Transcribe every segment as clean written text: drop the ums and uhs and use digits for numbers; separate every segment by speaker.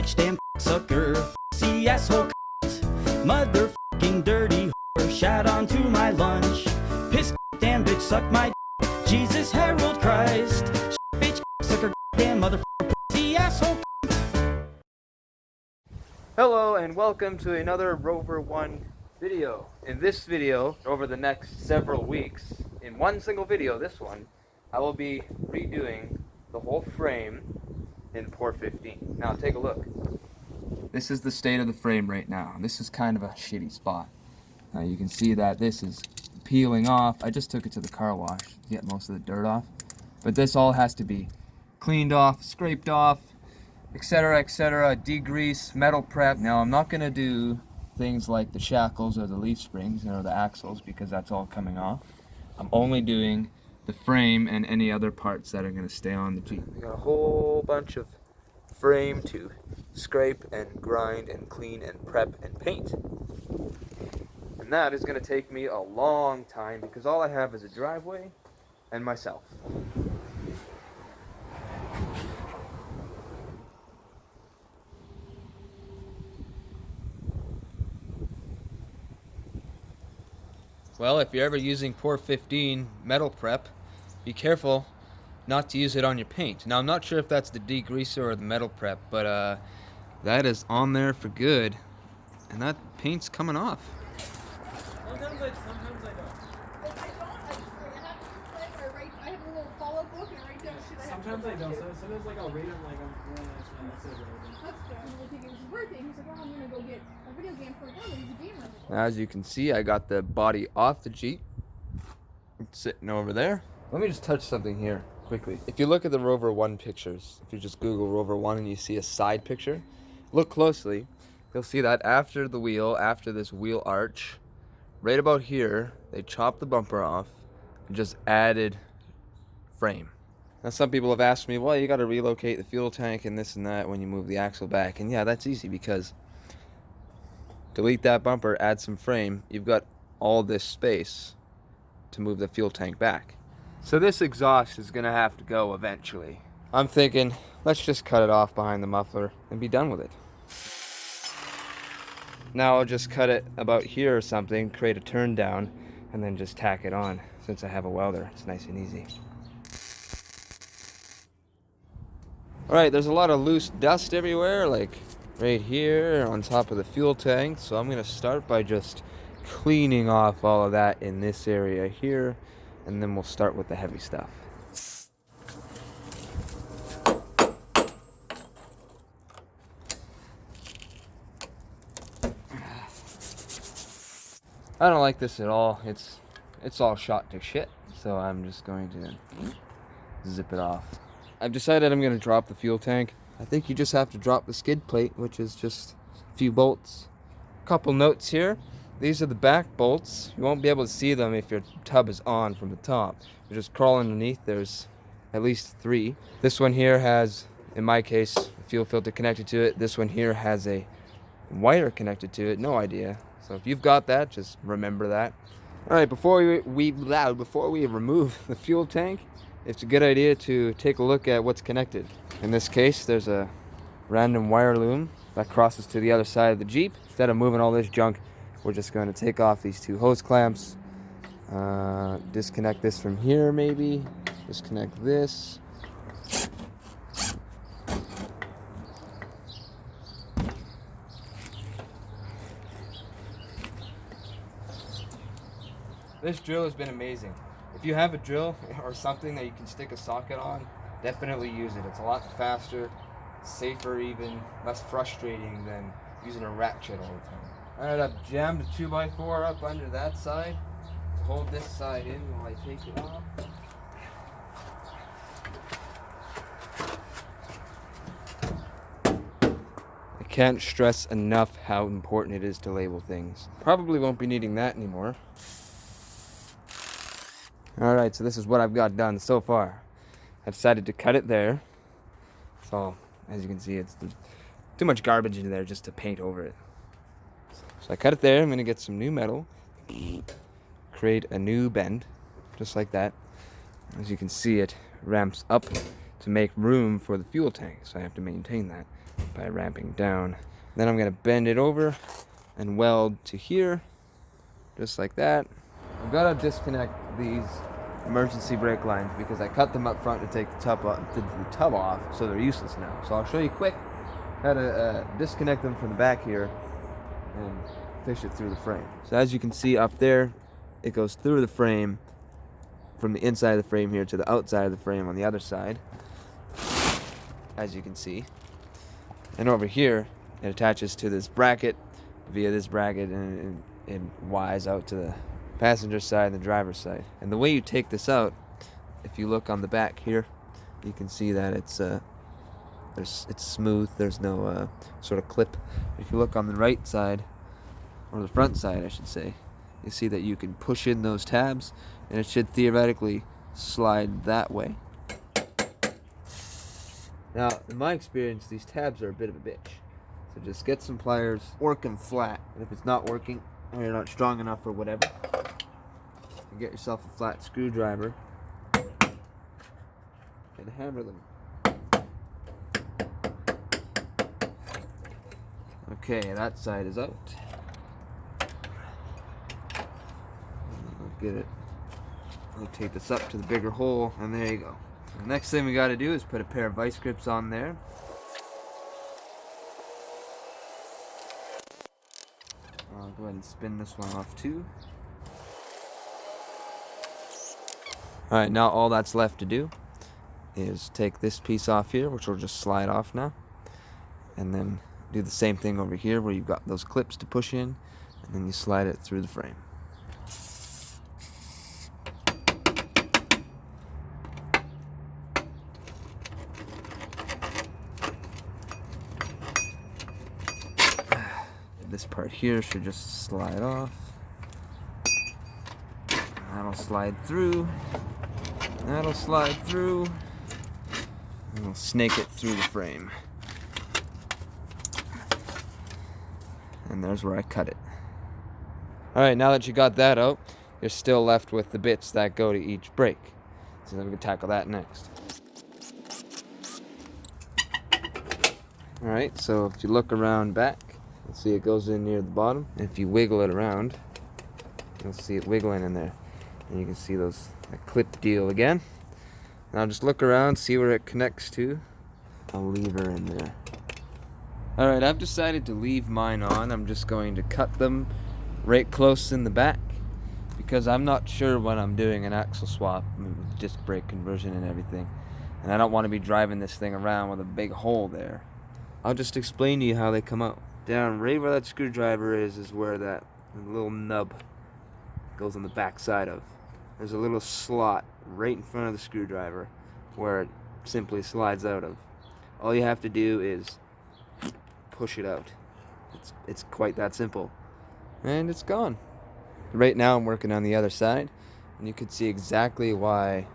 Speaker 1: bitch, damn sucker, see asshole, motherfucking dirty whore, shat onto my lunch, piss, damn bitch, suck my Jesus, Harold Christ, bitch, sucker, damn motherfucker, pussy, asshole.
Speaker 2: Hello and welcome to another Rover 1 video. In this video, over the next several weeks, in one single video, this one, I will be redoing the whole frame in Port 15. Now take a look. This is the state of the frame right now. This is kind of a shitty spot. Now you can see that this is peeling off. I just took it to the car wash to get most of the dirt off. But this all has to be cleaned off, scraped off, etc., etc., degrease, metal prep. Now I'm not going to do things like the shackles or the leaf springs or the axles because that's all coming off. I'm only doing the frame and any other parts that are going to stay on the Jeep. We got a whole bunch of frame to scrape and grind and clean and prep and paint. And that is going to take me a long time because all I have is a driveway and myself. Well, if you're ever using Port 15 metal prep, be careful not to use it on your paint. Now, I'm not sure if that's the degreaser or the metal prep, but that is on there for good, and that paint's coming off.
Speaker 3: Sometimes I don't. I have a little follow-up book and I write down shit I have. Sometimes I don't. Sometimes like I'll read them like I'm going that's it. That's good. I think it was his birthday. He's like, oh, I'm gonna go get a video game for a girl. He's a gamer.
Speaker 2: As you can see, I got the body off the Jeep. It's sitting over there. Let me just touch something here quickly. If you look at the Rover 1 pictures, if you just Google Rover 1 and you see a side picture, look closely. You'll see that after the wheel, after this wheel arch, right about here, they chopped the bumper off and just added frame. Now some people have asked me, well, you got to relocate the fuel tank and this and that when you move the axle back. And yeah, that's easy because delete that bumper, add some frame, you've got all this space to move the fuel tank back. So this exhaust is going to have to go eventually. I'm thinking, let's just cut it off behind the muffler and be done with it. Now I'll just cut it about here or something, create a turn down, and then just tack it on. Since I have a welder, it's nice and easy. Alright, there's a lot of loose dust everywhere, like right here on top of the fuel tank. So I'm going to start by just cleaning off all of that in this area here, and then we'll start with the heavy stuff. I don't like this at all. It's all shot to shit, so I'm just going to zip it off. I've decided I'm going to drop the fuel tank. I think you just have to drop the skid plate, which is just a few bolts. Couple notes here. These are the back bolts. You won't be able to see them if your tub is on from the top. You just crawl underneath. There's at least 3. This one here has, in my case, a fuel filter connected to it. This one here has a wire connected to it. No idea. So if you've got that, just remember that. All right, before we remove the fuel tank, it's a good idea to take a look at what's connected. In this case, there's a random wire loom that crosses to the other side of the Jeep. Instead of moving all this junk, we're just going to take off these 2 hose clamps, disconnect this from here maybe, disconnect this. This drill has been amazing. If you have a drill or something that you can stick a socket on, definitely use it. It's a lot faster, safer even, less frustrating than using a ratchet all the time. Alright, I've jammed a 2x4 up under that side to hold this side in while I take it off. I can't stress enough how important it is to label things. Probably won't be needing that anymore. Alright, so this is what I've got done so far. I decided to cut it there. So, as you can see, it's too much garbage in there just to paint over it. So I cut it there. I'm going to get some new metal, create a new bend, just like that. As you can see, it ramps up to make room for the fuel tank, so I have to maintain that. by ramping down. Then I'm going to bend it over and weld to here, just like that. I've got to disconnect these emergency brake lines because I cut them up front to take the tub off, so they're useless now. So I'll show you quick how to disconnect them from the back here and fish it through the frame. So as you can see up there, it goes through the frame from the inside of the frame here to the outside of the frame on the other side, as you can see. And over here, it attaches to this bracket via this bracket, and it wires out to the passenger side and the driver's side. And the way you take this out, if you look on the back here, you can see that it's smooth. There's no sort of clip. If you look on the right side, or the front side I should say, you see that you can push in those tabs and it should theoretically slide that way. Now, in my experience, these tabs are a bit of a bitch. So just get some pliers, working flat. And if it's not working, or you're not strong enough or whatever, you get yourself a flat screwdriver and hammer them. Okay, that side is out. Get it. Rotate this up to the bigger hole, and there you go. The next thing we got to do is put a pair of vice grips on there. I'll go ahead and spin this one off too. Alright, now all that's left to do is take this piece off here, which will just slide off now, and then do the same thing over here where you've got those clips to push in, and then you slide it through the frame. This part here should just slide off. That'll slide through. That'll slide through. And we'll snake it through the frame. And there's where I cut it. Alright, now that you got that out, you're still left with the bits that go to each brake. So then we can tackle that next. Alright, so if you look around back, you'll see it goes in near the bottom. And if you wiggle it around, you'll see it wiggling in there. And you can see that clip deal again. Now just look around, see where it connects to. A lever in there. Alright, I've decided to leave mine on. I'm just going to cut them right close in the back because I'm not sure when I'm doing an axle swap, disc brake conversion and everything. And I don't want to be driving this thing around with a big hole there. I'll just explain to you how they come out. Down right where that screwdriver is where that little nub goes on the back side of. There's a little slot right in front of the screwdriver where it simply slides out of. All you have to do is push it out. It's quite that simple. And it's gone. Right now I'm working on the other side, and you can see exactly why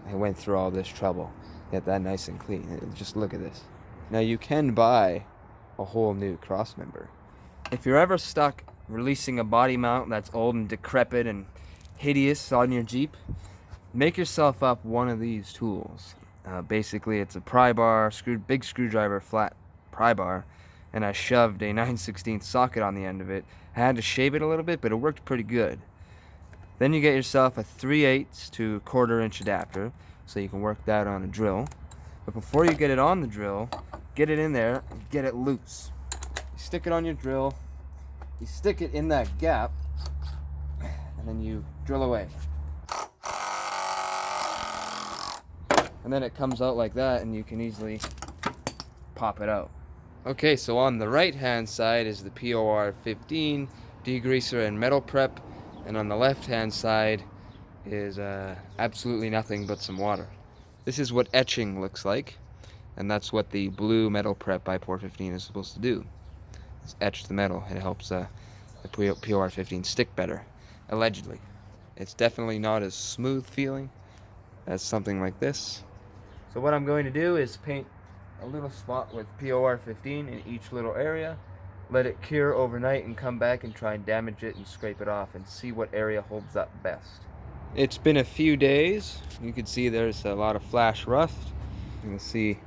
Speaker 2: I went through all this trouble. Get that nice and clean. Just look at this. Now you can buy a whole new cross member. If you're ever stuck releasing a body mount that's old and decrepit and hideous on your Jeep, make yourself up one of these tools. Basically it's a pry bar, big screwdriver, flat pry bar, and I shoved a 9/16 socket on the end of it. I had to shave it a little bit, but it worked pretty good. Then you get yourself a 3/8 to 1/4 inch adapter, so you can work that on a drill. But before you get it on the drill, get it in there and get it loose. You stick it on your drill, you stick it in that gap, and then you drill away. And then it comes out like that, and you can easily pop it out. Okay, so on the right hand side is the POR-15 degreaser and metal prep, and on the left hand side is absolutely nothing but some water. This is what etching looks like, and that's what the blue metal prep by POR-15 is supposed to do. It's etch the metal. It helps the POR-15 stick better, allegedly. It's definitely not as smooth feeling as something like this. So what I'm going to do is paint a little spot with POR-15 in each little area, let it cure overnight, and come back and try and damage it and scrape it off and see what area holds up best. It's been a few days. You can see there's a lot of flash rust. You can see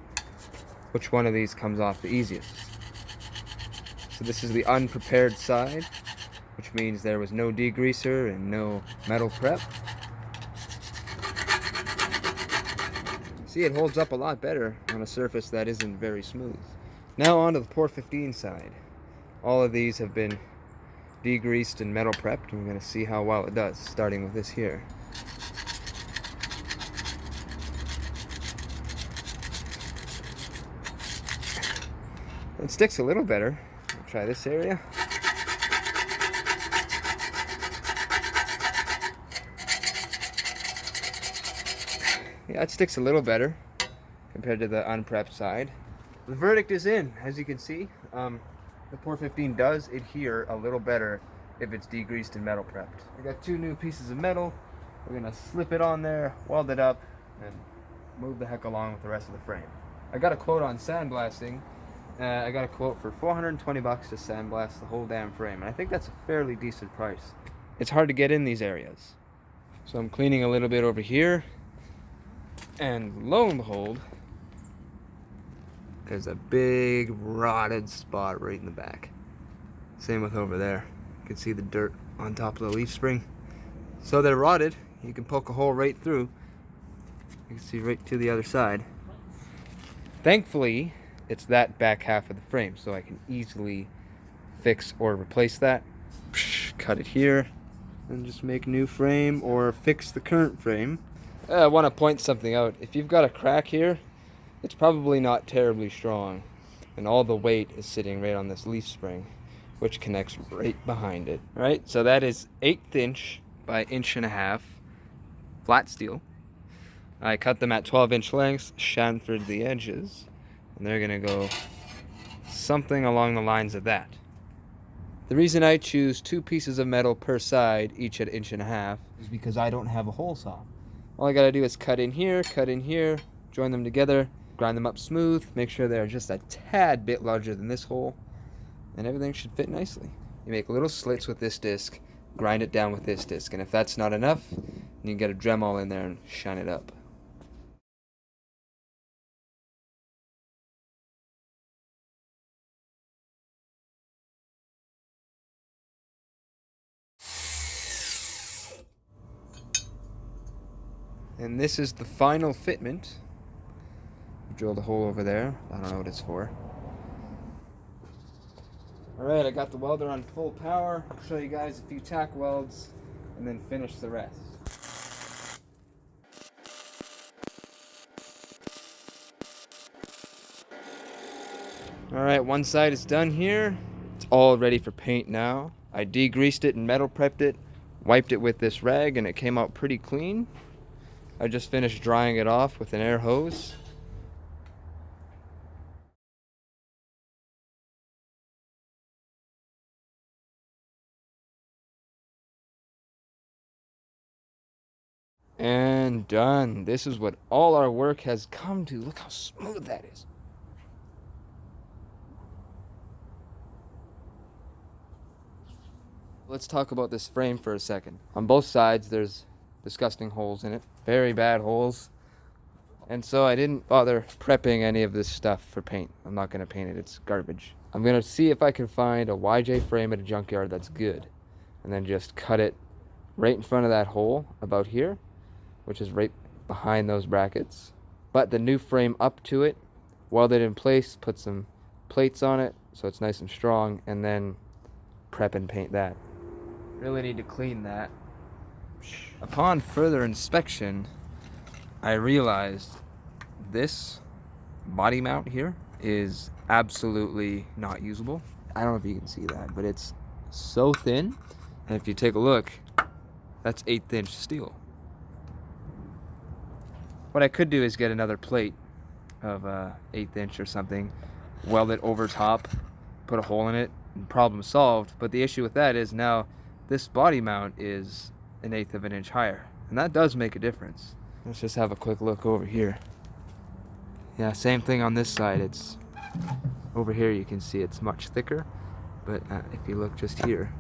Speaker 2: which one of these comes off the easiest. So this is the unprepared side, which means there was no degreaser and no metal prep. See, it holds up a lot better on a surface that isn't very smooth. Now on to the Pour 15 side. All of these have been degreased and metal prepped, and we're going to see how well it does, starting with this here. It sticks a little better. I'll try this area. Yeah, it sticks a little better compared to the unprepped side. The verdict is in, as you can see. The Pour 15 does adhere a little better if it's degreased and metal prepped. I got 2 new pieces of metal. We're gonna slip it on there, weld it up, and move the heck along with the rest of the frame. I got a quote on sandblasting. I got a quote for 420 bucks to sandblast the whole damn frame, and I think that's a fairly decent price. It's hard to get in these areas. So I'm cleaning a little bit over here, and lo and behold, there's a big rotted spot right in the back. Same with over there. You can see the dirt on top of the leaf spring. So they're rotted. You can poke a hole right through. You can see right to the other side. Thankfully, it's that back half of the frame, so I can easily fix or replace that. Cut it here and just make a new frame or fix the current frame. I want to point something out. If you've got a crack here, it's probably not terribly strong, and all the weight is sitting right on this leaf spring, which connects right behind it. All right, so that is 1/8 inch by 1.5 inch flat steel. I cut them at 12-inch lengths, chamfered the edges, and they're gonna go something along the lines of that. The reason I choose 2 pieces of metal per side, each at 1.5 inches, is because I don't have a hole saw. All I gotta do is cut in here, join them together, grind them up smooth, make sure they're just a tad bit larger than this hole, and everything should fit nicely. You make little slits with this disc, grind it down with this disc, and if that's not enough, you can get a Dremel in there and shine it up. And this is the final fitment. Drilled a hole over there. I don't know what it's for. Alright, I got the welder on full power. I'll show you guys a few tack welds and then finish the rest. Alright, one side is done here. It's all ready for paint now. I degreased it and metal prepped it, wiped it with this rag, and it came out pretty clean. I just finished drying it off with an air hose. And done. This is what all our work has come to. Look how smooth that is. Let's talk about this frame for a second. On both sides, there's disgusting holes in it. Very bad holes. And so I didn't bother prepping any of this stuff for paint. I'm not going to paint it. It's garbage. I'm going to see if I can find a YJ frame at a junkyard that's good. And then just cut it right in front of that hole about here, which is right behind those brackets. But the new frame up to it, weld it in place, put some plates on it so it's nice and strong, and then prep and paint that. Really need to clean that. Upon further inspection, I realized this body mount here is absolutely not usable. I don't know if you can see that, but it's so thin. And if you take a look, that's 1/8 inch steel. What I could do is get another plate of 1/8 inch or something, weld it over top, put a hole in it, and problem solved. But the issue with that is now this body mount is 1/8 of an inch higher, and that does make a difference. Let's just have a quick look over here. Yeah, same thing on this side. It's over here, you can see it's much thicker, but if you look just here,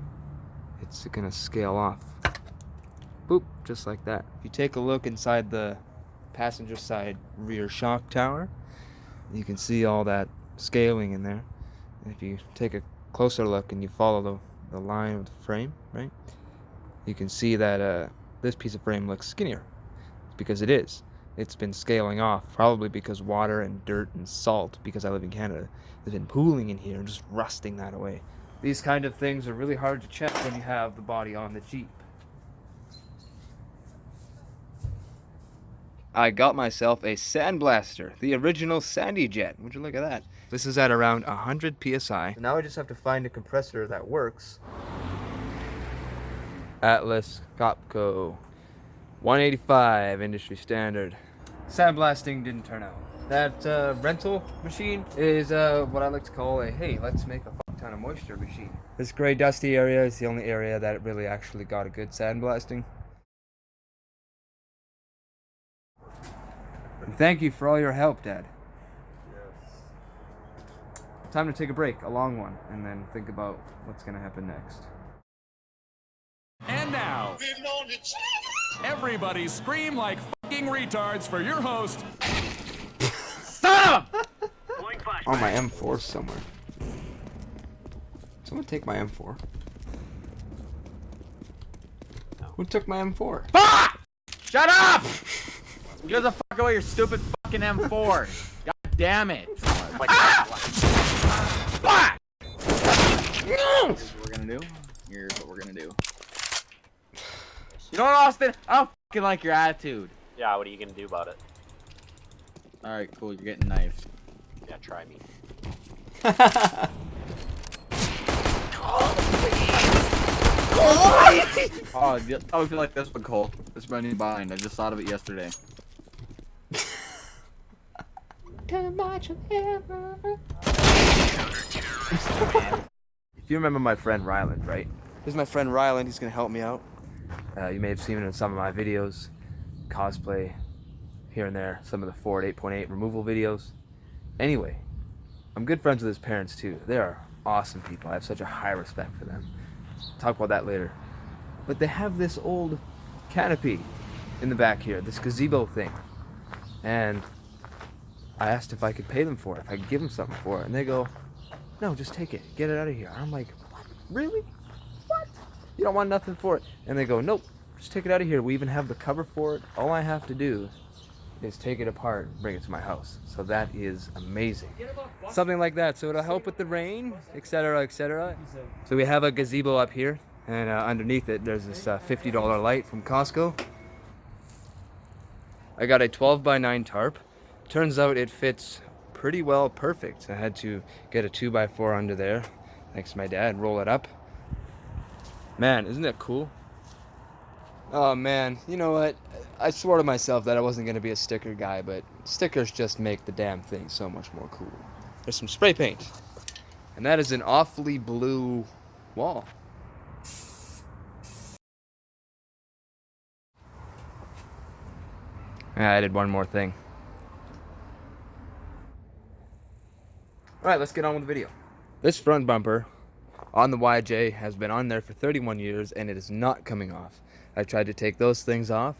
Speaker 2: it's gonna scale off. Boop, just like that. If you take a look inside the passenger side rear shock tower, You can see all that scaling in there. And if you take a closer look and you follow the line of the frame, right, you can see that this piece of frame looks skinnier. It's because it is. It's been scaling off, probably because water and dirt and salt, because I live in Canada, has been pooling in here and just rusting that away. These kind of things are really hard to check when you have the body on the Jeep. I got myself a sandblaster, the original Sandy Jet. Would you look at that? This is at around 100 psi. So now I just have to find a compressor that works. Atlas Copco 185 industry standard. Sandblasting didn't turn out. That rental machine is what I like to call a, hey, let's make a fuck ton of moisture machine. This gray dusty area is the only area that really actually got a good sandblasting. And thank you for all your help, Dad. Yes. Time to take a break, a long one, and then think about what's gonna happen next.
Speaker 4: And now, everybody scream like fucking retards for your host.
Speaker 2: Stop! Oh, my M4 somewhere. Someone take my M4. Who took my M4?
Speaker 5: Fuck! Shut up! Who gives a fuck about your stupid fucking M4? God damn it! Fuck! Here's what we're gonna do. Here's what we're gonna do. You know what, Austin? I don't fucking like your attitude.
Speaker 6: Yeah, what are you gonna do about it?
Speaker 5: Alright, cool, you're getting knifed.
Speaker 6: Yeah, try me.
Speaker 5: Oh, I would feel like this one, Cole. This is my new bind. I just thought of it yesterday.
Speaker 2: If you remember my friend Ryland, right? This is my friend Ryland. He's gonna help me out. You may have seen him in some of my videos, cosplay, here and there, some of the Ford 8.8 removal videos. Anyway, I'm good friends with his parents too. They are awesome people. I have such a high respect for them. Talk about that later. But they have this old canopy in the back here, this gazebo thing. And I asked if I could pay them for it, if I could give them something for it. And they go, no, just take it. Get it out of here. I'm like, what? Really? What? You don't want nothing for it? And they go, nope, just take it out of here. We even have the cover for it. All I have to do is take it apart and bring it to my house. So that is amazing. Something like that. So it'll help with the rain, etc., etc. So we have a gazebo up here, and underneath it there's this $50 light from Costco. I got a 12x9 tarp. Turns out it fits pretty well, perfect. I had to get a 2x4 under there, thanks to my dad, roll it up. Man, isn't that cool? Oh man, you know what? I swore to myself that I wasn't going to be a sticker guy, but stickers just make the damn thing so much more cool. There's some spray paint, and that is an awfully blue wall. I added one more thing. Alright, let's get on with the video. This front bumper on the YJ has been on there for 31 years and it is not coming off. I tried to take those things off.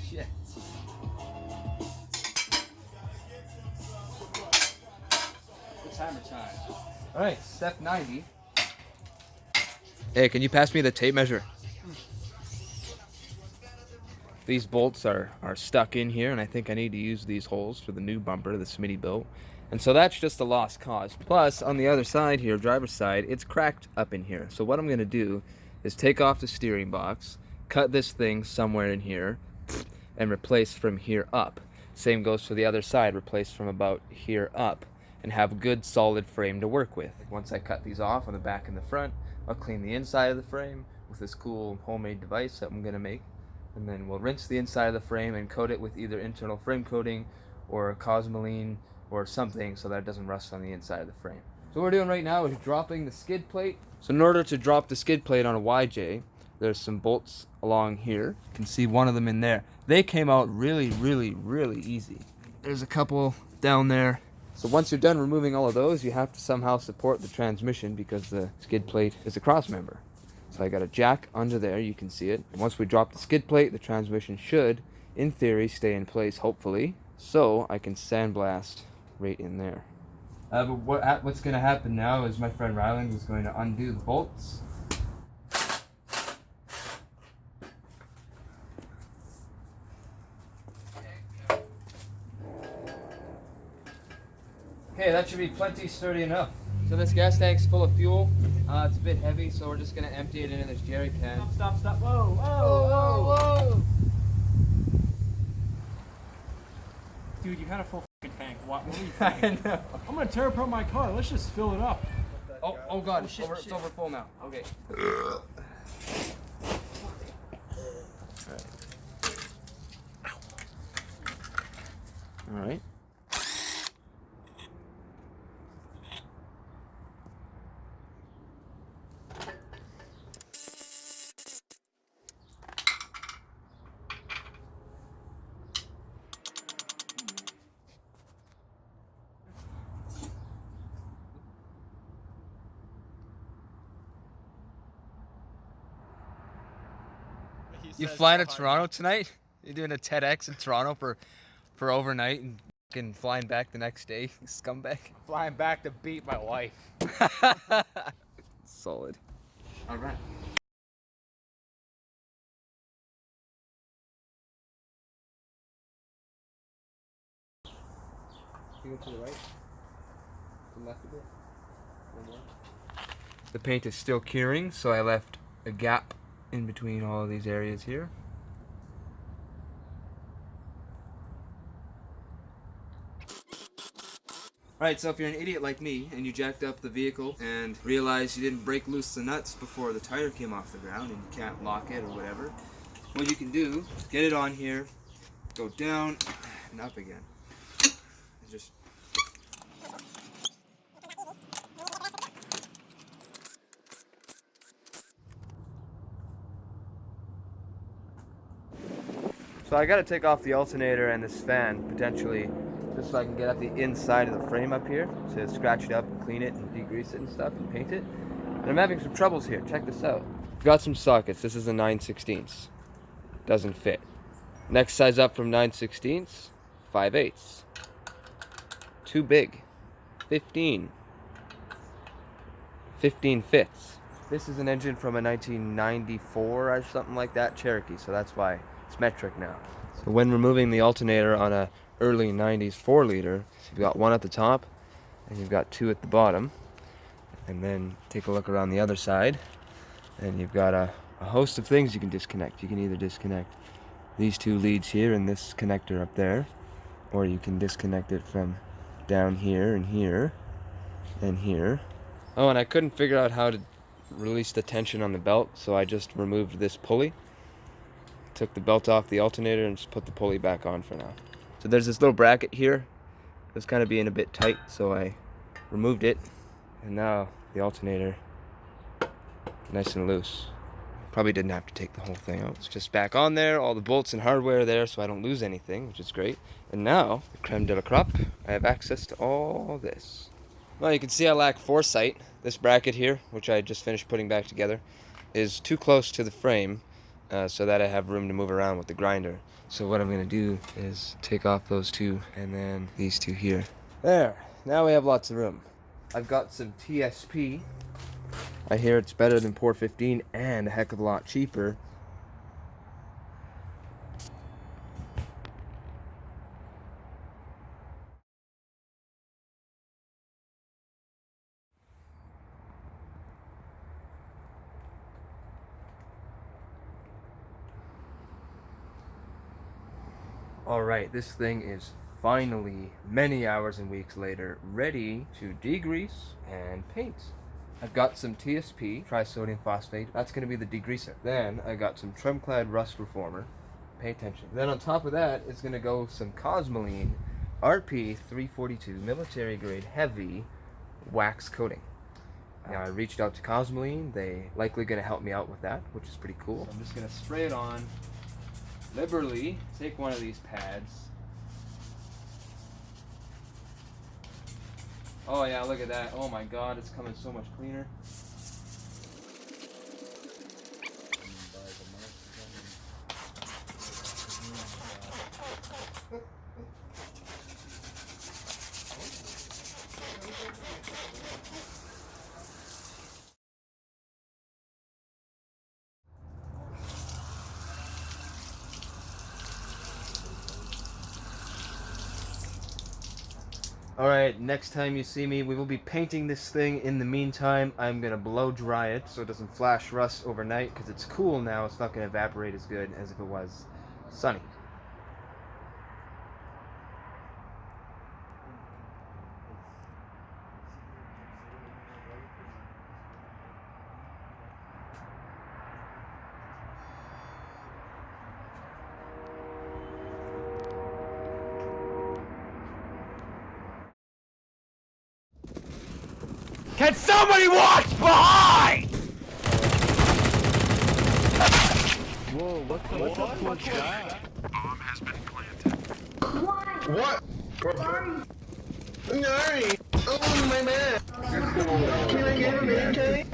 Speaker 2: Shit. It's hammer time. Alright, step 90. Hey, can you pass me the tape measure? These bolts are stuck in here, and I think I need to use these holes for the new bumper, the Smitty built. And so that's just a lost cause. Plus, on the other side here, driver's side, it's cracked up in here. So what I'm gonna do is take off the steering box, cut this thing somewhere in here, and replace from here up. Same goes for the other side, replace from about here up, and have a good solid frame to work with. Once I cut these off on the back and the front, I'll clean the inside of the frame with this cool homemade device that I'm gonna make. And then we'll rinse the inside of the frame and coat it with either internal frame coating or Cosmoline or something so that it doesn't rust on the inside of the frame. So what we're doing right now is dropping the skid plate. So in order to drop the skid plate on a YJ, there's some bolts along here. You can see one of them in there. They came out really, really, really easy. There's a couple down there. So once you're done removing all of those, you have to somehow support the transmission because the skid plate is a cross member. So I got a jack under there, you can see it. And once we drop the skid plate, the transmission should in theory, stay in place, hopefully, so I can sandblast right in there. But what's going to happen now is my friend Ryland is going to undo the bolts. Okay, that should be plenty sturdy enough. So this gas tank's full of fuel. It's a bit heavy, so we're just going to empty it into this jerry can.
Speaker 5: Stop, stop. Whoa,
Speaker 3: Whoa.
Speaker 7: Dude, you had a full fucking tank. What were you
Speaker 2: I
Speaker 7: thinking?
Speaker 2: know.
Speaker 7: I'm gonna tear apart my car. Let's just fill it up.
Speaker 2: Oh god, it's over full now. Okay. Alright. You flying to Toronto tonight? You doing a TEDx in Toronto for overnight and fucking flying back the next day, you scumbag?
Speaker 5: Flying back to beat my wife.
Speaker 2: Solid. All right. You go to the right, to the left a bit. One more. The paint is still curing, so I left a gap in between all of these areas here. Alright, so if you're an idiot like me and you jacked up the vehicle and realized you didn't break loose the nuts before the tire came off the ground and you can't lock it or whatever, what you can do is get it on here, go down and up again. And just So I got to take off the alternator and this fan, potentially, just so I can get at the inside of the frame up here to scratch it up and clean it and degrease it and stuff and paint it. And I'm having some troubles here. Check this out. Got some sockets. This is a 9/16. Doesn't fit. Next size up from 9/16, 5/8. Too big. 15. 15 fits. This is an engine from a 1994 or something like that Cherokee, so that's why it's metric now. So when removing the alternator on a early 90s 4-liter, you've got one at the top and you've got two at the bottom. And then take a look around the other side and you've got a host of things you can disconnect. You can either disconnect these two leads here and this connector up there, or you can disconnect it from down here and here and here. Oh, and I couldn't figure out how to release the tension on the belt, so I just removed this pulley. Took the belt off the alternator and just put the pulley back on for now. So there's this little bracket here. It was kind of being a bit tight, so I removed it. And now the alternator, nice and loose. Probably didn't have to take the whole thing out. It's just back on there, all the bolts and hardware there so I don't lose anything, which is great. And now, the creme de la crop, I have access to all this. Well, you can see I lack foresight. This bracket here, which I just finished putting back together, is too close to the frame so that I have room to move around with the grinder. So what I'm going to do is take off those two and then these two here. There, now we have lots of room. I've got some TSP. I hear it's better than Pour 15 and a heck of a lot cheaper. Alright, this thing is finally, many hours and weeks later, ready to degrease and paint. I've got some TSP, trisodium phosphate, that's going to be the degreaser. Then I got some Tremclad Rust Reformer, pay attention. Then on top of that is going to go some Cosmoline RP-342 military grade heavy wax coating. Now I reached out to Cosmoline, they likely going to help me out with that, which is pretty cool. I'm just going to spray it on liberally, take one of these pads. Oh yeah, look at that. Oh my god, it's coming so much cleaner. Alright, next time you see me, we will be painting this thing. In the meantime, I'm going to blow dry it so it doesn't flash rust overnight, because it's cool now. It's not going to evaporate as good as if it was sunny.
Speaker 5: Can somebody watch behind?
Speaker 8: Whoa, what the fuck was that?
Speaker 9: What? Sorry. Oh my man. Can I get a maintain?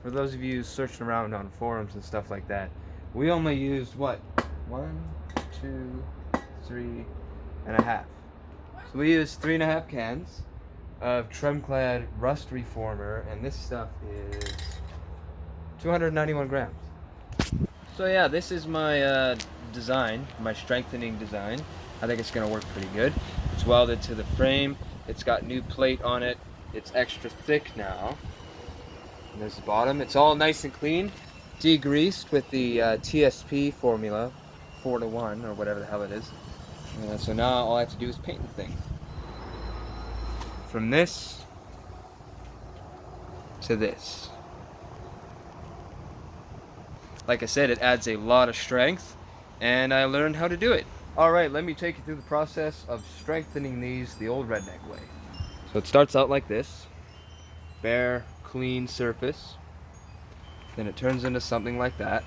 Speaker 2: For those of you searching around on forums and stuff like that, we only used what? 1, 2, 3.5. So we used 3.5 cans of Tremclad Rust Reformer, and this stuff is 291 grams. So yeah, this is my design, my strengthening design. I think it's gonna work pretty good. It's welded to the frame. It's got new plate on it. It's extra thick now. And there's the bottom. It's all nice and clean, degreased with the TSP formula, 4:1 or whatever the hell it is. So now all I have to do is paint the thing. From this to this. Like I said, it adds a lot of strength, and I learned how to do it. Alright, let me take you through the process of strengthening these the old redneck way. So it starts out like this. Bare, clean surface. Then it turns into something like that.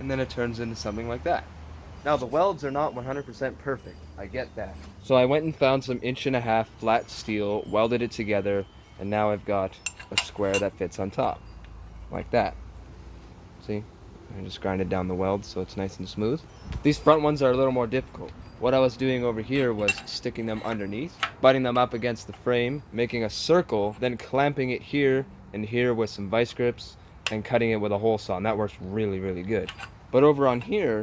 Speaker 2: And then it turns into something like that. Now the welds are not 100% perfect. I get that. So I went and found some 1.5" flat steel, welded it together, and now I've got a square that fits on top. Like that. See? I just grinded down the weld so it's nice and smooth. These front ones are a little more difficult. What I was doing over here was sticking them underneath, butting them up against the frame, making a circle, then clamping it here and here with some vice grips, and cutting it with a hole saw, and that works really, really good. But over on here,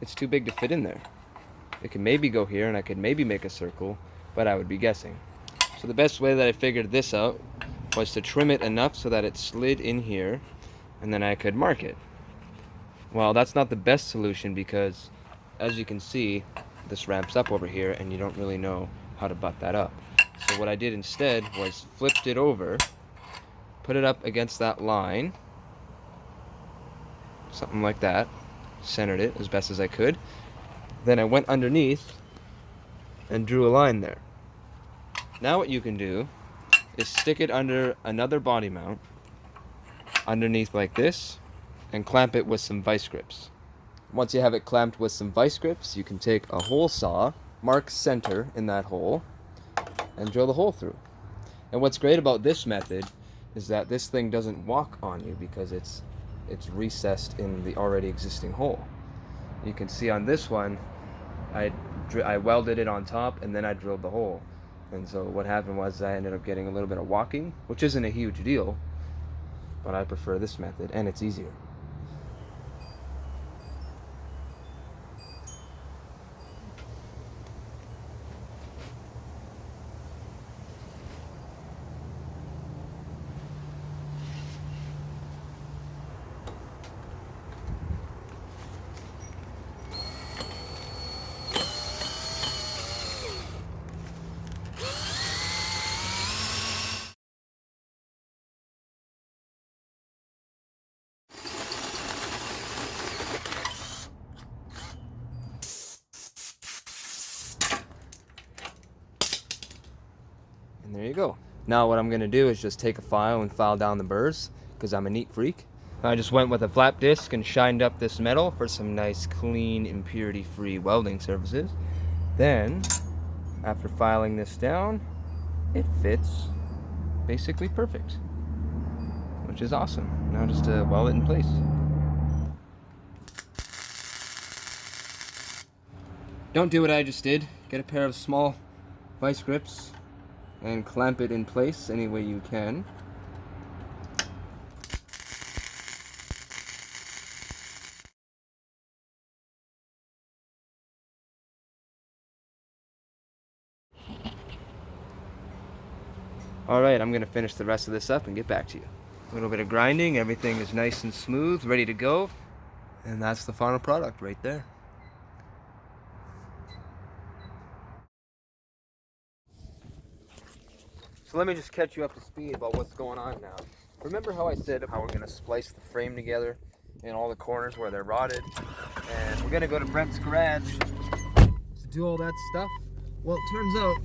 Speaker 2: it's too big to fit in there. It could maybe go here, and I could maybe make a circle, but I would be guessing. So the best way that I figured this out was to trim it enough so that it slid in here, and then I could mark it. Well, that's not the best solution because, as you can see, this ramps up over here and you don't really know how to butt that up. So what I did instead was flipped it over, put it up against that line, something like that, centered it as best as I could. Then I went underneath and drew a line there. Now what you can do is stick it under another body mount, underneath like this, and clamp it with some vice grips. Once you have it clamped with some vice grips, you can take a hole saw, mark center in that hole, and drill the hole through. And what's great about this method is that this thing doesn't walk on you because it's recessed in the already existing hole. You can see on this one, I welded it on top and then I drilled the hole. And so what happened was I ended up getting a little bit of walking, which isn't a huge deal, but I prefer this method and it's easier. And there you go. Now what I'm gonna do is just take a file and file down the burrs, because I'm a neat freak. I just went with a flap disc and shined up this metal for some nice, clean, impurity-free welding surfaces. Then, after filing this down, it fits basically perfect, which is awesome. Now just to weld it in place. Don't do what I just did. Get a pair of small vice grips and clamp it in place any way you can. Alright, I'm going to finish the rest of this up and get back to you. A little bit of grinding, everything is nice and smooth, ready to go. And that's the final product right there. So let me just catch you up to speed about what's going on now. Remember how I said how we're going to splice the frame together in all the corners where they're rotted? And we're going to go to Brent's garage to do all that stuff? Well, it turns out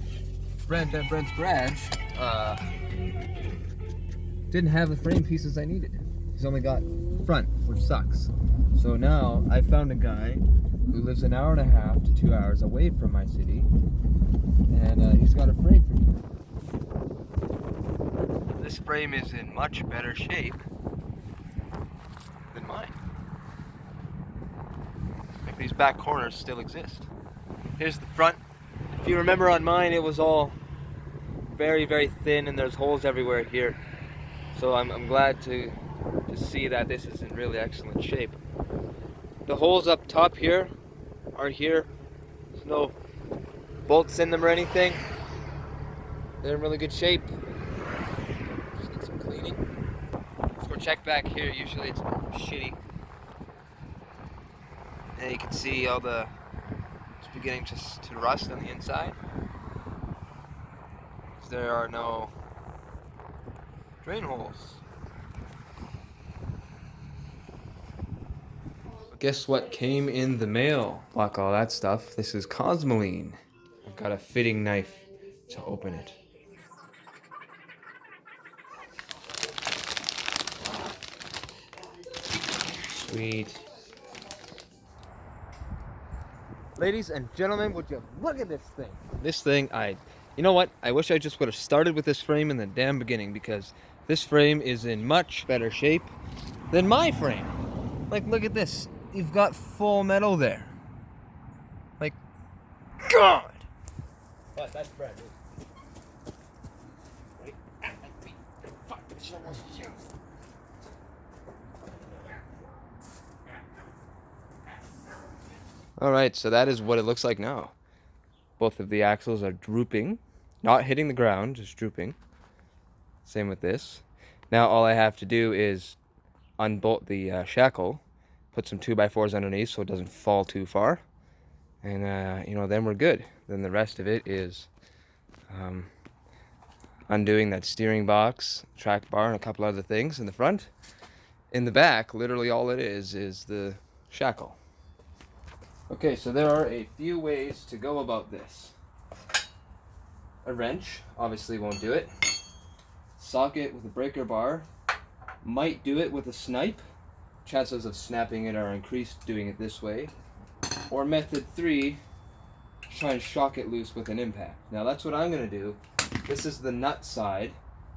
Speaker 2: Brent's garage didn't have the frame pieces I needed. He's only got front, which sucks. So now I found a guy who lives an hour and a half to 2 hours away from my city, and he's got a frame for me. This frame is in much better shape than mine. Like, these back corners still exist. Here's the front. If you remember on mine, it was all very, very thin and there's holes everywhere here. So I'm glad to see that this is in really excellent shape. The holes up top here are here. There's no bolts in them or anything. They're in really good shape. Just need some cleaning. Let's go check back here. Usually it's shitty. And you can see all it's beginning to rust on the inside. There are no drain holes. Guess what came in the mail? Fuck all that stuff. This is Cosmoline. I've got a fitting knife to open it. Sweet. Ladies and gentlemen, would you look at this thing? This thing, you know what? I wish I just would have started with this frame in the damn beginning, because this frame is in much better shape than my frame. Like, look at this. You've got full metal there. Like, God! But that's brand new. Wait, fuck, this almost you. Alright, so that is what it looks like now. Both of the axles are drooping. Not hitting the ground, just drooping. Same with this. Now all I have to do is unbolt the shackle, put some 2x4s underneath so it doesn't fall too far, and then we're good. Then the rest of it is undoing that steering box, track bar, and a couple other things in the front. In the back, literally all it is the shackle. Okay, so there are a few ways to go about this. A wrench obviously won't do it. Socket with a breaker bar might do it with a snipe. Chances of snapping it are increased doing it this way. Or method 3, try and shock it loose with an impact. Now that's what I'm going to do. This is the nut side,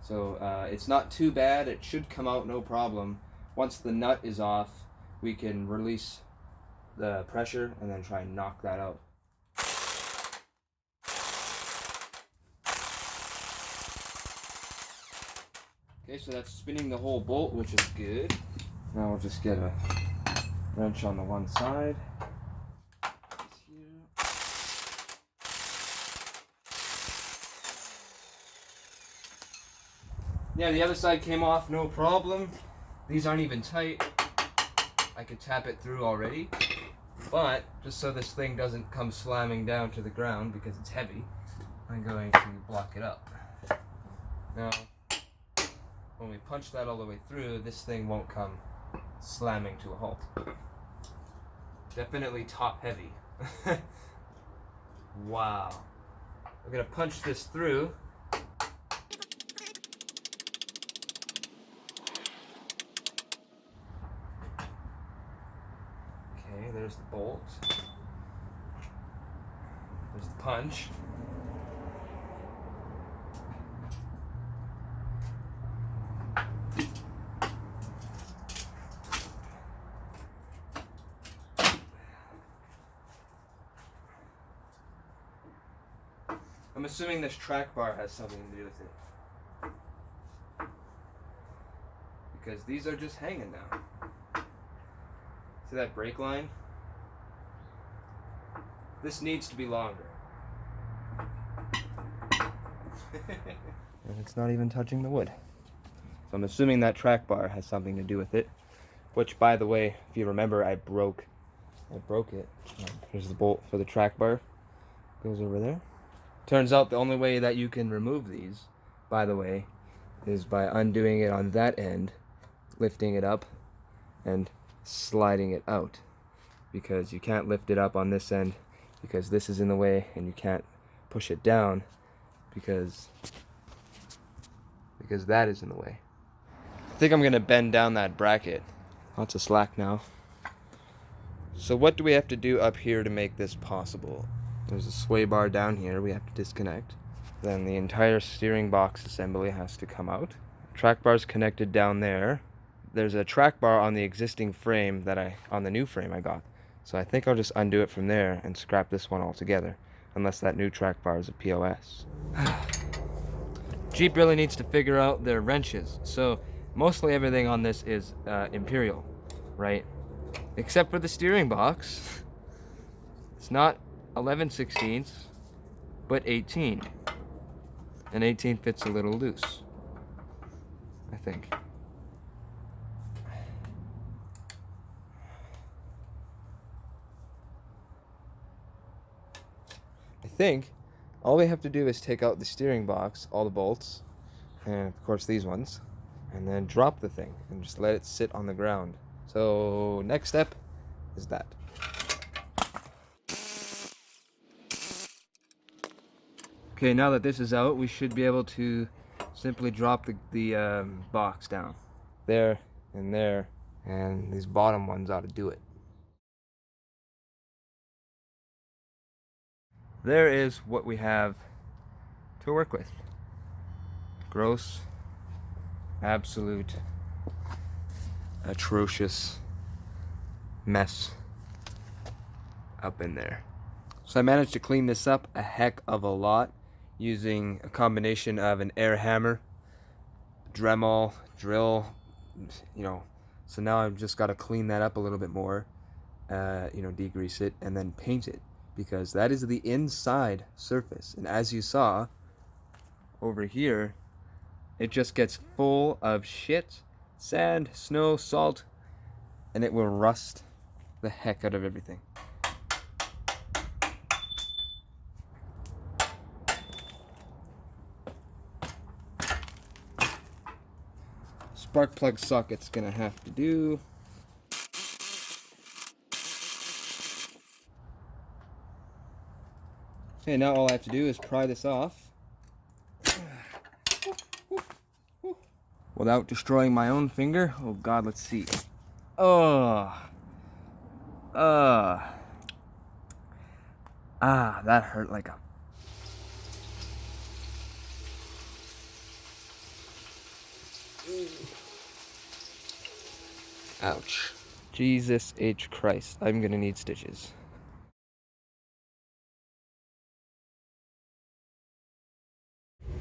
Speaker 2: so it's not too bad. It should come out no problem. Once the nut is off, we can release the pressure and then try and knock that out. Okay, so that's spinning the whole bolt, which is good. Now we'll just get a wrench on the one side. Yeah, the other side came off no problem. These aren't even tight. I could tap it through already. But, just so this thing doesn't come slamming down to the ground because it's heavy, I'm going to block it up. Now, when we punch that all the way through, this thing won't come slamming to a halt. Definitely top heavy. Wow. We're going to punch this through lunch. I'm assuming this track bar has something to do with it. Because these are just hanging now. See that brake line? This needs to be longer. And it's not even touching the wood. So I'm assuming that track bar has something to do with it. Which, by the way, if you remember, I broke it. Here's the bolt for the track bar. Goes over there. Turns out the only way that you can remove these, by the way, is by undoing it on that end, lifting it up, and sliding it out. Because you can't lift it up on this end because this is in the way, and you can't push it down because that is in the way. I think I'm going to bend down that bracket. Lots of slack now. So what do we have to do up here to make this possible? There's a sway bar down here we have to disconnect. Then the entire steering box assembly has to come out. Track bar's connected down there. There's a track bar on the existing frame on the new frame I got. So I think I'll just undo it from there and scrap this one altogether. Unless that new track bar is a POS. Jeep really needs to figure out their wrenches. So mostly everything on this is Imperial, right? Except for the steering box. It's not 11/16, but 18. And 18 fits a little loose, I think. I think all we have to do is take out the steering box, all the bolts, and of course these ones, and then drop the thing and just let it sit on the ground. So next step is that. Okay, now that this is out, we should be able to simply drop the box down. There, and these bottom ones ought to do it. There is what we have to work with. Gross, absolute, atrocious mess up in there. So I managed to clean this up a heck of a lot using a combination of an air hammer, Dremel, drill, so now I've just got to clean that up a little bit more, degrease it and then paint it, because that is the inside surface. And as you saw over here, it just gets full of shit, sand, snow, salt, and it will rust the heck out of everything. Spark plug socket's gonna have to do. Okay, now all I have to do is pry this off without destroying my own finger. Oh God, let's see. That hurt like a... Ouch. Jesus H. Christ. I'm gonna need stitches.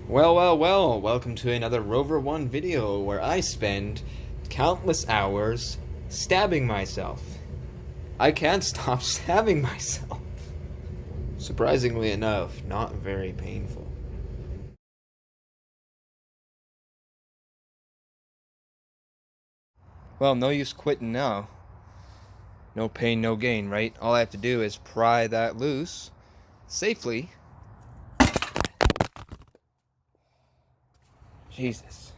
Speaker 2: Well, welcome to another Rover 1 video where I spend countless hours stabbing myself. I can't stop stabbing myself. Surprisingly enough, not very painful. Well, no use quitting now. No pain, no gain, right? All I have to do is pry that loose safely. Jesus.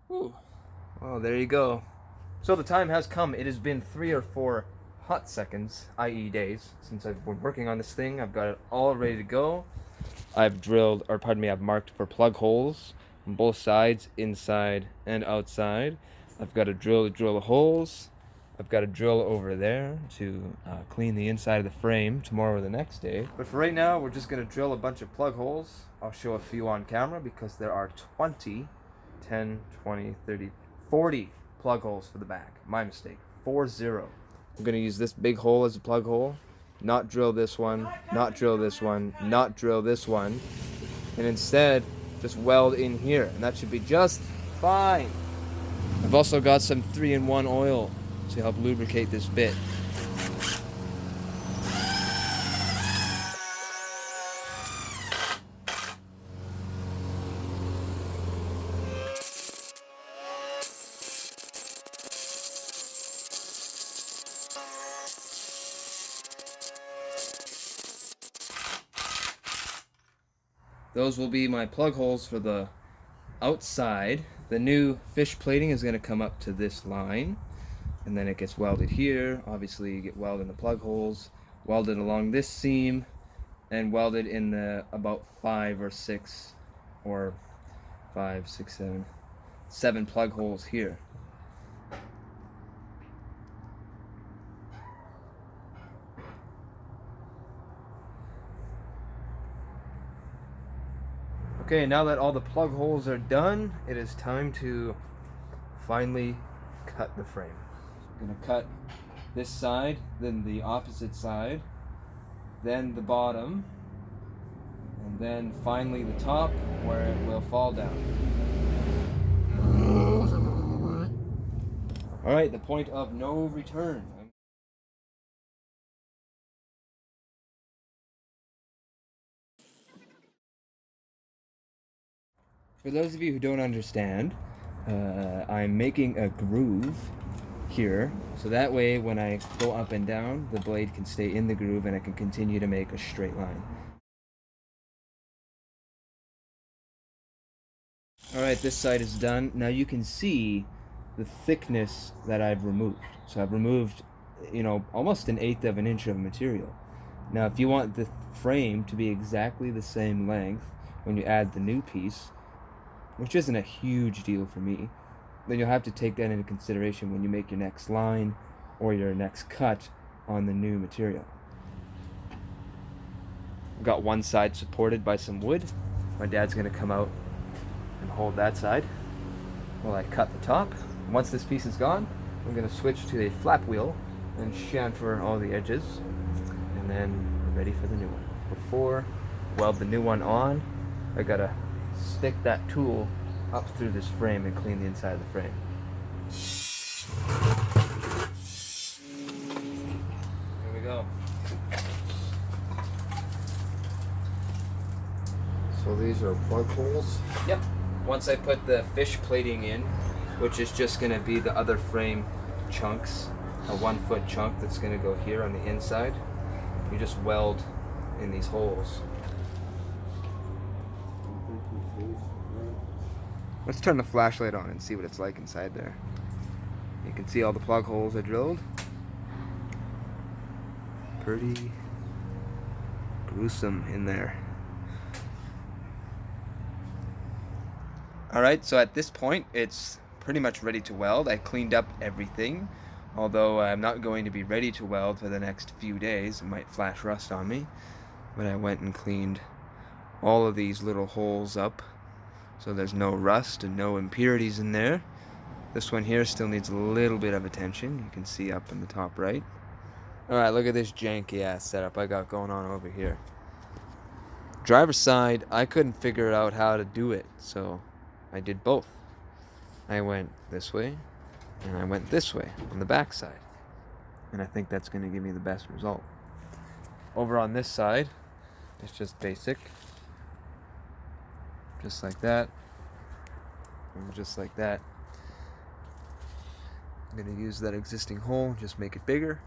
Speaker 2: Whew. Well, there you go. So the time has come. It has been 3 or 4 hot seconds, i.e. days, since I've been working on this thing. I've got it all ready to go. I've marked for plug holes on both sides, inside and outside. I've got to drill the holes. I've got to drill over there to clean the inside of the frame tomorrow or the next day. But for right now, we're just going to drill a bunch of plug holes. I'll show a few on camera because there are 10, 20, 30, 40 plug holes for the back. My mistake. 40. I'm going to use this big hole as a plug hole. Not drill this one, not drill this one, not drill this one. And instead, just weld in here. And that should be just fine. I've also got some 3-in-1 oil to help lubricate this bit. Those will be my plug holes for the outside. The new fish plating is going to come up to this line, and then it gets welded here. Obviously you get welded in the plug holes, welded along this seam, and welded in the about 7 plug holes here. Okay, now that all the plug holes are done, it is time to finally cut the frame. I'm going to cut this side, then the opposite side, then the bottom, and then finally the top where it will fall down. Alright, the point of no return. For those of you who don't understand, I'm making a groove here, so that way when I go up and down, the blade can stay in the groove and I can continue to make a straight line. Alright, this side is done. Now you can see the thickness that I've removed. So I've removed, you know, almost 1/8 of an inch of material. Now if you want the frame to be exactly the same length when you add the new piece, which isn't a huge deal for me, then you'll have to take that into consideration when you make your next line or your next cut on the new material. I've got one side supported by some wood. My dad's going to come out and hold that side while I cut the top. Once this piece is gone, I'm going to switch to a flap wheel and chamfer all the edges, and then we're ready for the new one. Before I weld the new one on, I gotta stick that tool up through this frame and clean the inside of the frame. Here we go.
Speaker 9: So these are plug holes?
Speaker 2: Yep. Once I put the fish plating in, which is just going to be the other frame chunks, a 1-foot chunk that's going to go here on the inside, you just weld in these holes. Let's turn the flashlight on and see what it's like inside there. You can see all the plug holes I drilled. Pretty gruesome in there. Alright, so at this point it's pretty much ready to weld. I cleaned up everything, although I'm not going to be ready to weld for the next few days. It might flash rust on me, but I went and cleaned all of these little holes up so there's no rust and no impurities in there. This one here still needs a little bit of attention. You can see up in the top right. Alright, look at this janky ass setup I got going on over here. Driver's side, I couldn't figure out how to do it, so I did both. I went this way and I went this way on the back side, and I think that's going to give me the best result. Over on this side, it's just basic, just like that, and just like that. I'm going to use that existing hole, just make it bigger,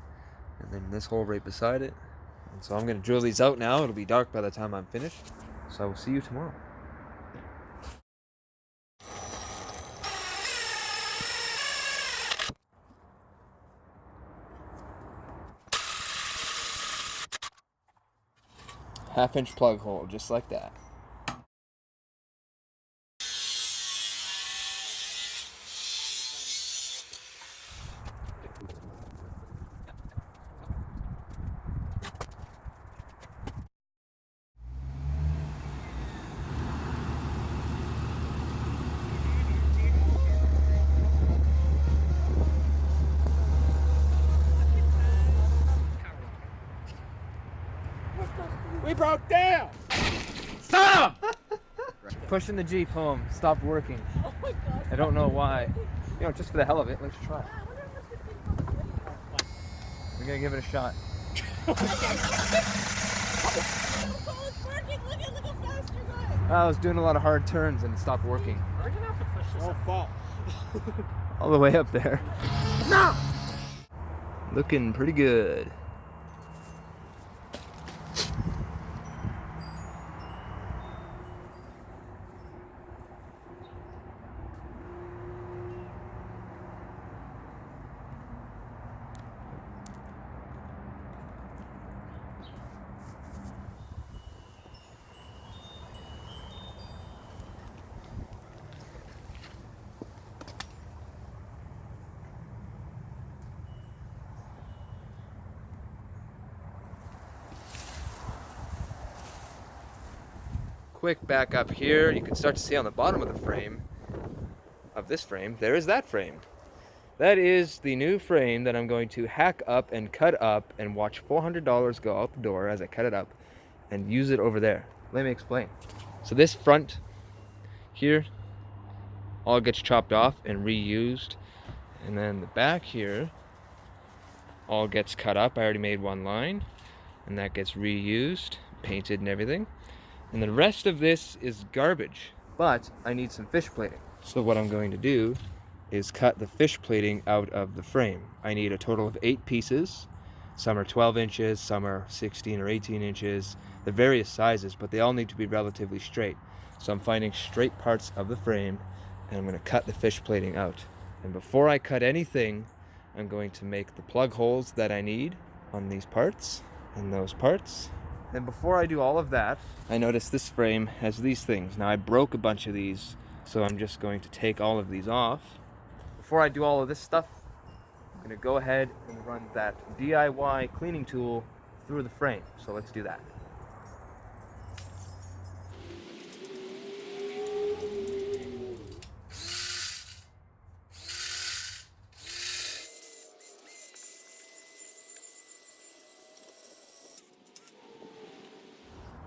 Speaker 2: and then this hole right beside it. And so I'm going to drill these out now. It'll be dark by the time I'm finished, so I will see you tomorrow. Half-inch plug hole, just like that.
Speaker 5: We broke down! Son of a...
Speaker 2: Pushing the Jeep home stopped working.
Speaker 3: Oh my god.
Speaker 2: I don't know why. You know, just for the hell of it, let's try. We're gonna give it a shot.
Speaker 3: Oh, it's working. Look how fast you're going.
Speaker 2: I was doing a lot of hard turns and it stopped working.
Speaker 7: We're gonna have to push this up.
Speaker 5: fall.
Speaker 2: All the way up there. No! Looking pretty good. Quick back up here, you can start to see on the bottom of the frame, of this frame, there is that frame. That is the new frame that I'm going to hack up and cut up and watch $400 go out the door as I cut it up and use it over there. Let me explain. So this front here all gets chopped off and reused, and then the back here all gets cut up. I already made one line and that gets reused, painted and everything. And the rest of this is garbage, but I need some fish plating. So what I'm going to do is cut the fish plating out of the frame. I need a total of 8 pieces. Some are 12 inches, some are 16 or 18 inches. They're various sizes, but they all need to be relatively straight. So I'm finding straight parts of the frame and I'm going to cut the fish plating out. And before I cut anything, I'm going to make the plug holes that I need on these parts and those parts. And before I do all of that, I noticed this frame has these things. Now I broke a bunch of these, so I'm just going to take all of these off. Before I do all of this stuff, I'm going to go ahead and run that DIY cleaning tool through the frame. So let's do that.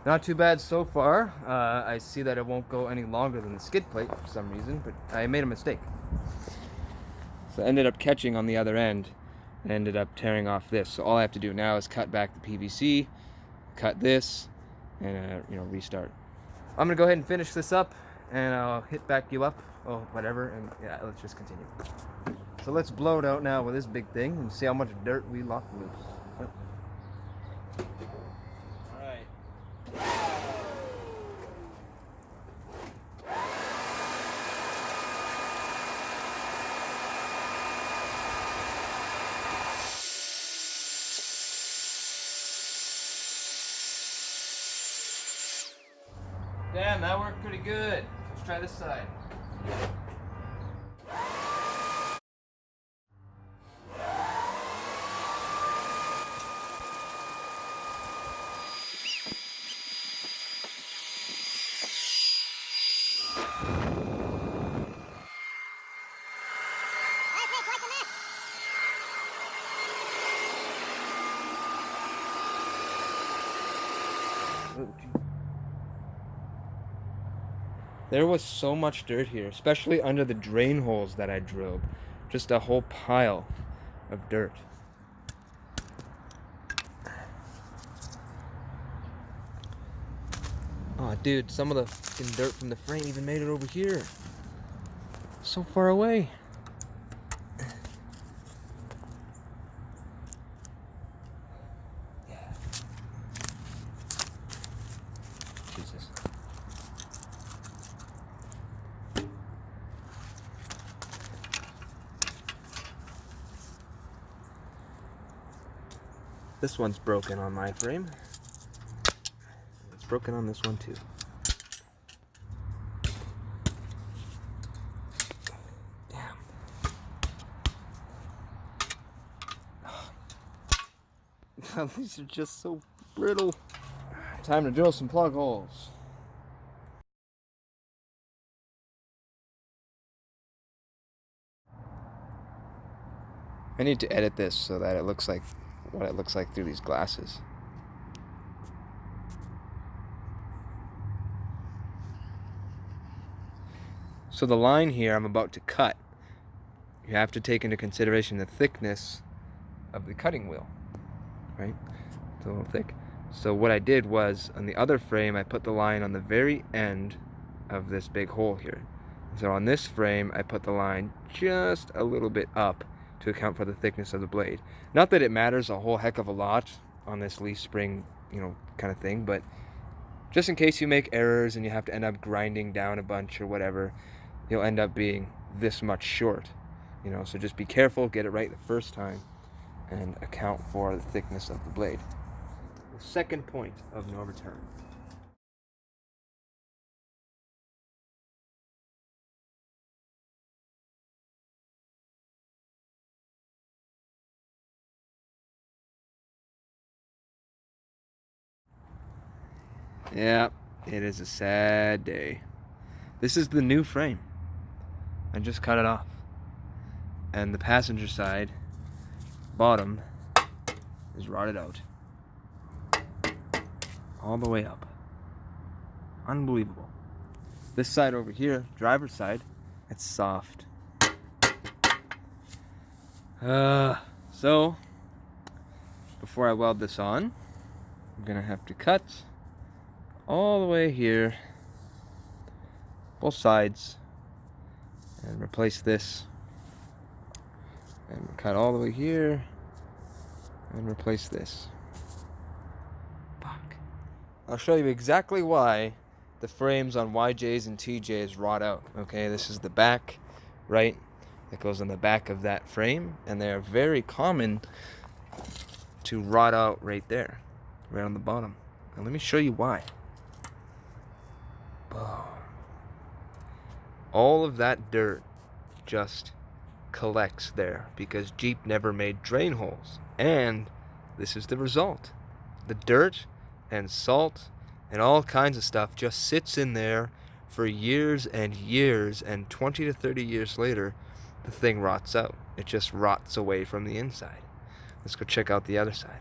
Speaker 2: Not too bad so far. I see that it won't go any longer than the skid plate for some reason, but I made a mistake. So I ended up catching on the other end and ended up tearing off this. So all I have to do now is cut back the PVC, cut this, and restart. I'm gonna go ahead and finish this up and I'll hit back you up, whatever, and yeah, let's just continue. So let's blow it out now with this big thing and see how much dirt we lock loose. Yep. Damn, that worked pretty good. Let's try this side. Oh, geez. There was so much dirt here, especially under the drain holes that I drilled. Just a whole pile of dirt. Oh, dude, some of the fucking dirt from the frame even made it over here. So far away. Yeah. Jesus. This one's broken on my frame. It's broken on this one too. Damn. These are just so brittle. Time to drill some plug holes. I need to edit this so that it looks like what it looks like through these glasses. So the line here I'm about to cut, you have to take into consideration the thickness of the cutting wheel, right? It's a little thick. So what I did was, on the other frame, I put the line on the very end of this big hole here. So on this frame, I put the line just a little bit up to account for the thickness of the blade. Not that it matters a whole heck of a lot on this leaf spring, you know, kind of thing, but just in case you make errors and you have to end up grinding down a bunch or whatever, you'll end up being this much short, you know. So just be careful, get it right the first time, and account for the thickness of the blade. The second point of no return. Yeah, it is a sad day. This is the new frame. I just cut it off. And the passenger side, bottom, is rotted out. All the way up. Unbelievable. This side over here, driver's side, it's soft. So, before I weld this on, I'm gonna have to cut all the way here, both sides, and replace this, and cut all the way here and replace this. Fuck. I'll show you exactly why the frames on YJs and TJs rot out. Okay, this is the back, right? It goes on the back of that frame, and they're very common to rot out right there, right on the bottom. And let me show you why. All of that dirt just collects there because Jeep never made drain holes, and this is the result. The dirt and salt and all kinds of stuff just sits in there for years and years, and 20 to 30 years later the thing rots out. It just rots away from the inside. Let's go check out the other side.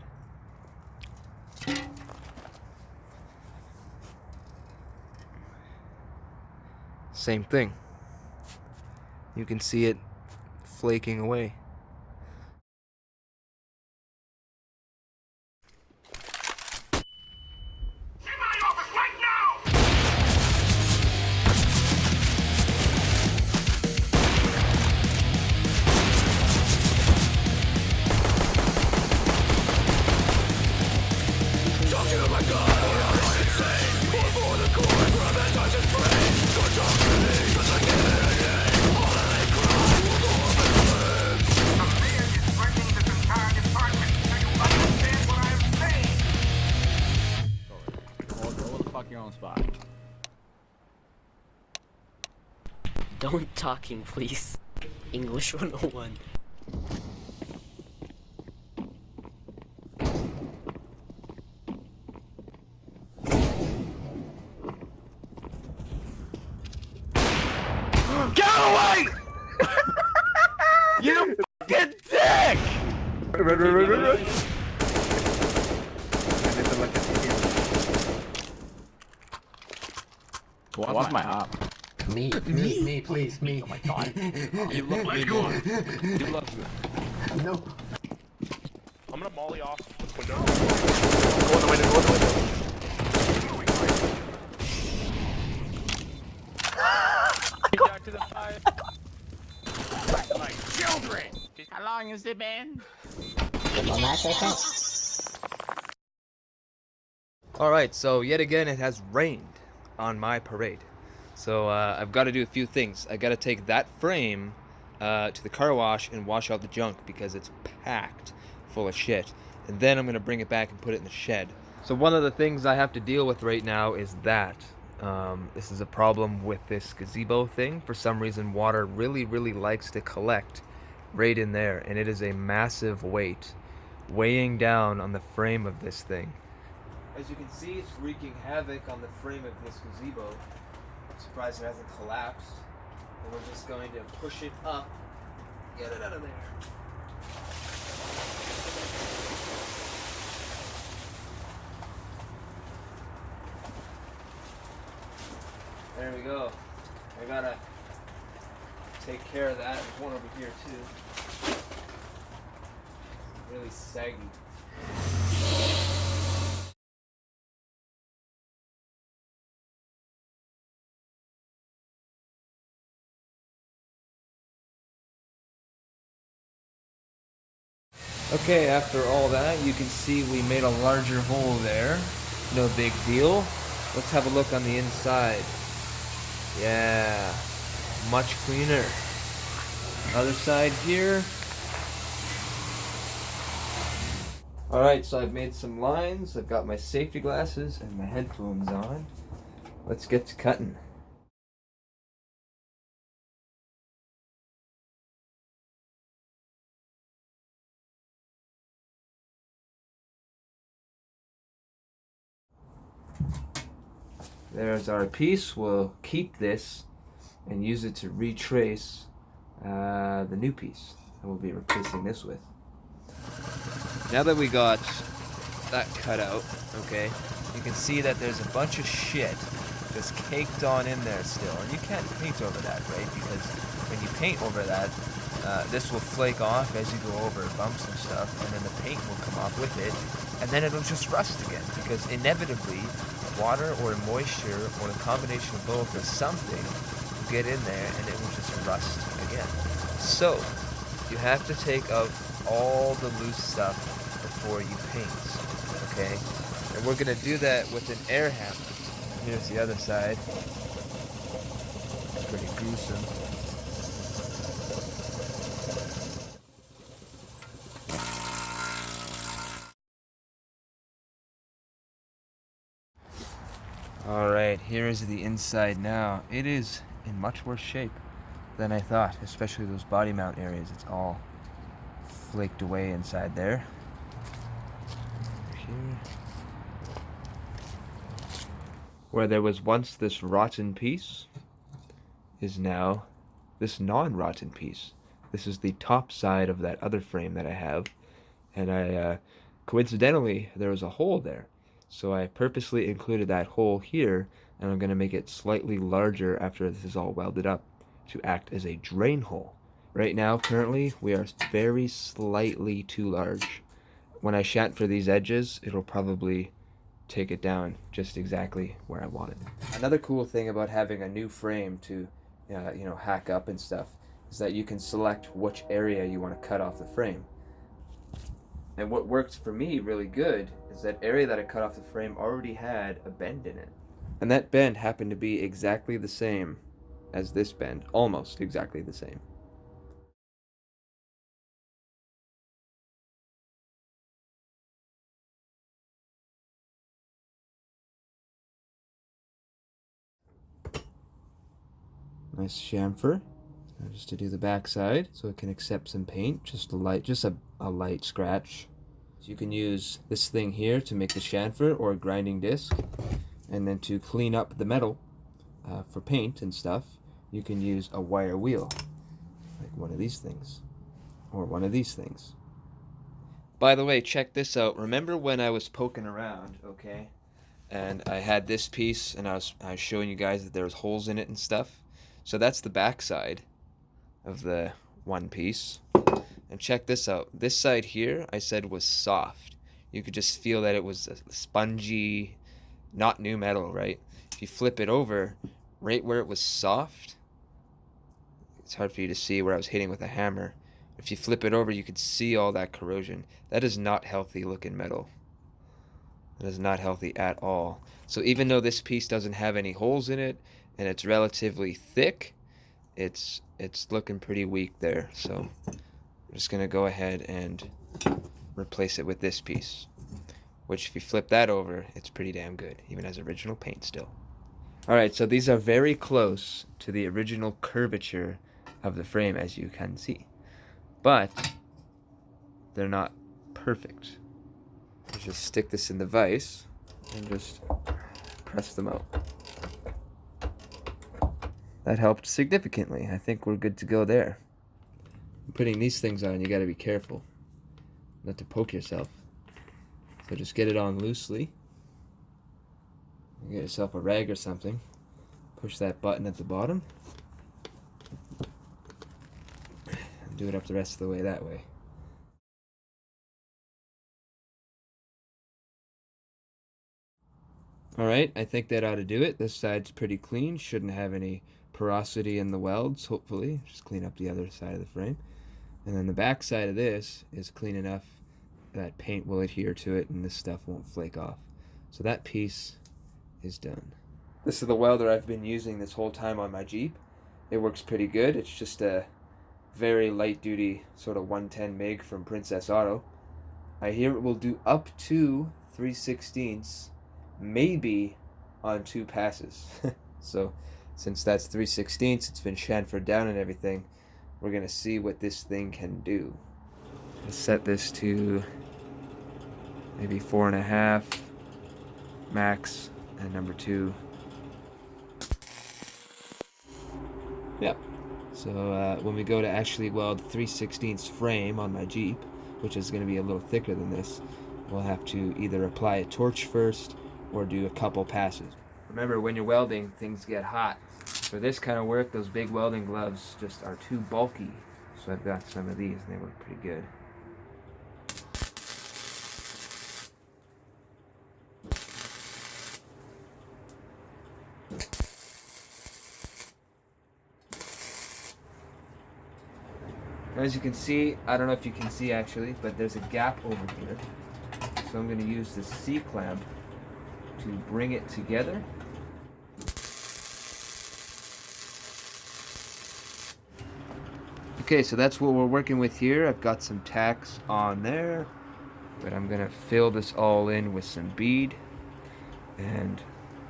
Speaker 2: Same thing. You can see it flaking away.
Speaker 5: Your own spot.
Speaker 10: Don't talking, please. English 101.
Speaker 5: Get away! You fucking dick!
Speaker 2: Run.
Speaker 5: What's my op?
Speaker 9: Me, please, me.
Speaker 5: Oh my god.
Speaker 2: You love me. You love me.
Speaker 9: No.
Speaker 6: I'm gonna molly off the window.
Speaker 2: Go in the window, go in the window.
Speaker 6: Back to the fire.
Speaker 5: My children! How long has it been?
Speaker 2: Alright, so yet again it has rained on my parade. So I've got to do a few things. I got to take that frame to the car wash and wash out the junk because it's packed full of shit. And then I'm going to bring it back and put it in the shed. So one of the things I have to deal with right now is that. This is a problem with this gazebo thing. For some reason, water really likes to collect right in there. And it is a massive weight weighing down on the frame of this thing. As you can see, it's wreaking havoc on the frame of this gazebo. I'm surprised it hasn't collapsed. And we're just going to push it up, get it out of there. There we go. I gotta take care of that. There's one over here too. Really saggy. Okay, after all that, you can see we made a larger hole there. No big deal. Let's have a look on the inside. Yeah, much cleaner. Other side here. Alright, so I've made some lines. I've got my safety glasses and my headphones on. Let's get to cutting. There's our piece. We'll keep this and use it to retrace the new piece that we'll be replacing this with. Now that we got that cut out, okay, you can see that there's a bunch of shit just caked on in there still. And you can't paint over that, right? Because when you paint over that, this will flake off as you go over bumps and stuff, and then the paint will come off with it, and then it'll just rust again, because inevitably water or moisture or a combination of both or something will get in there and it will just rust again. So you have to take out all the loose stuff before you paint, okay? And we're gonna do that with an air hammer. Here's the other side. It's pretty gruesome. Alright, here is the inside now. It is in much worse shape than I thought, especially those body mount areas. It's all flaked away inside there. Here. Where there was once this rotten piece is now this non-rotten piece. This is the top side of that other frame that I have, and I coincidentally there was a hole there. So I purposely included that hole here, and I'm going to make it slightly larger after this is all welded up to act as a drain hole. Right now, currently, we are very slightly too large. When I chamfer these edges, it'll probably take it down just exactly where I want it. Another cool thing about having a new frame to, hack up and stuff is that you can select which area you want to cut off the frame. And what worked for me really good is that area that I cut off the frame already had a bend in it. And that bend happened to be exactly the same as this bend, almost exactly the same. Nice chamfer, just to do the back side so it can accept some paint, just a light scratch. So you can use this thing here to make the chamfer or a grinding disc, and then to clean up the metal for paint and stuff, you can use a wire wheel, like one of these things, or one of these things. By the way, check this out. Remember when I was poking around, okay, and I had this piece, and I was showing you guys that there was holes in it and stuff? So that's the back side of the one piece. And check this out. This side here, I said was soft. You could just feel that it was a spongy, not new metal, right? If you flip it over, right where it was soft, it's hard for you to see where I was hitting with a hammer. If you flip it over, you could see all that corrosion. That is not healthy looking metal. That is not healthy at all. So even though this piece doesn't have any holes in it, and it's relatively thick, it's looking pretty weak there. So I'm just gonna go ahead and replace it with this piece, which if you flip that over, it's pretty damn good, even as original paint still. Alright, so these are very close to the original curvature of the frame, as you can see, but they're not perfect. Just stick this in the vise and just press them out. That helped significantly. I think we're good to go there. Putting these things on, you gotta be careful not to poke yourself. So just get it on loosely. Get yourself a rag or something. Push that button at the bottom. do it up the rest of the way that way. Alright, I think that ought to do it. This side's pretty clean, shouldn't have any porosity in the welds, hopefully. Just clean up the other side of the frame. And then the back side of this is clean enough that paint will adhere to it and this stuff won't flake off. So that piece is done. This is the welder I've been using this whole time on my Jeep. It works pretty good. It's just a very light duty sort of 110 MIG from Princess Auto. I hear it will do up to 3/16, maybe on 2 passes. So since that's 3/16, it's been chamfered down and everything, we're gonna see what this thing can do. Let's set this to maybe 4.5 max and number 2. Yep. So when we go to actually weld 3/16 frame on my Jeep, which is going to be a little thicker than this, we'll have to either apply a torch first or do a couple passes. Remember, when you're welding, things get hot. For this kind of work, those big welding gloves just are too bulky. So I've got some of these and they work pretty good. As you can see, I don't know if you can see actually, but there's a gap over here. So I'm going to use this C-clamp to bring it together. Okay, so that's what we're working with here. I've got some tacks on there, but I'm going to fill this all in with some bead and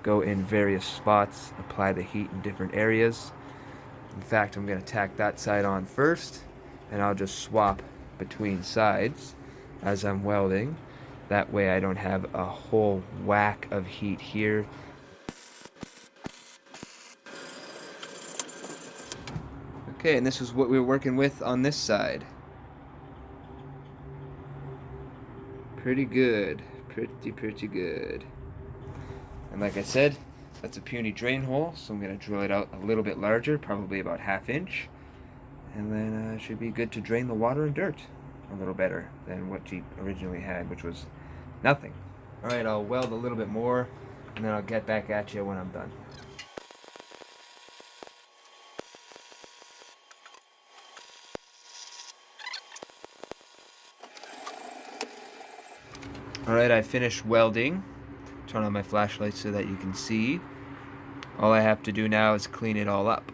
Speaker 2: go in various spots, apply the heat in different areas. In fact, I'm going to tack that side on first, and I'll just swap between sides as I'm welding. That way I don't have a whole whack of heat here. Okay, and this is what we're working with on this side. Pretty good. Pretty good. And like I said, that's a puny drain hole, so I'm going to drill it out a little bit larger, probably about 1/2 inch. And then should be good to drain the water and dirt a little better than what Jeep originally had, which was nothing. Alright, I'll weld a little bit more, and then I'll get back at you when I'm done. Alright, I finished welding. Turn on my flashlight so that you can see. All I have to do now is clean it all up.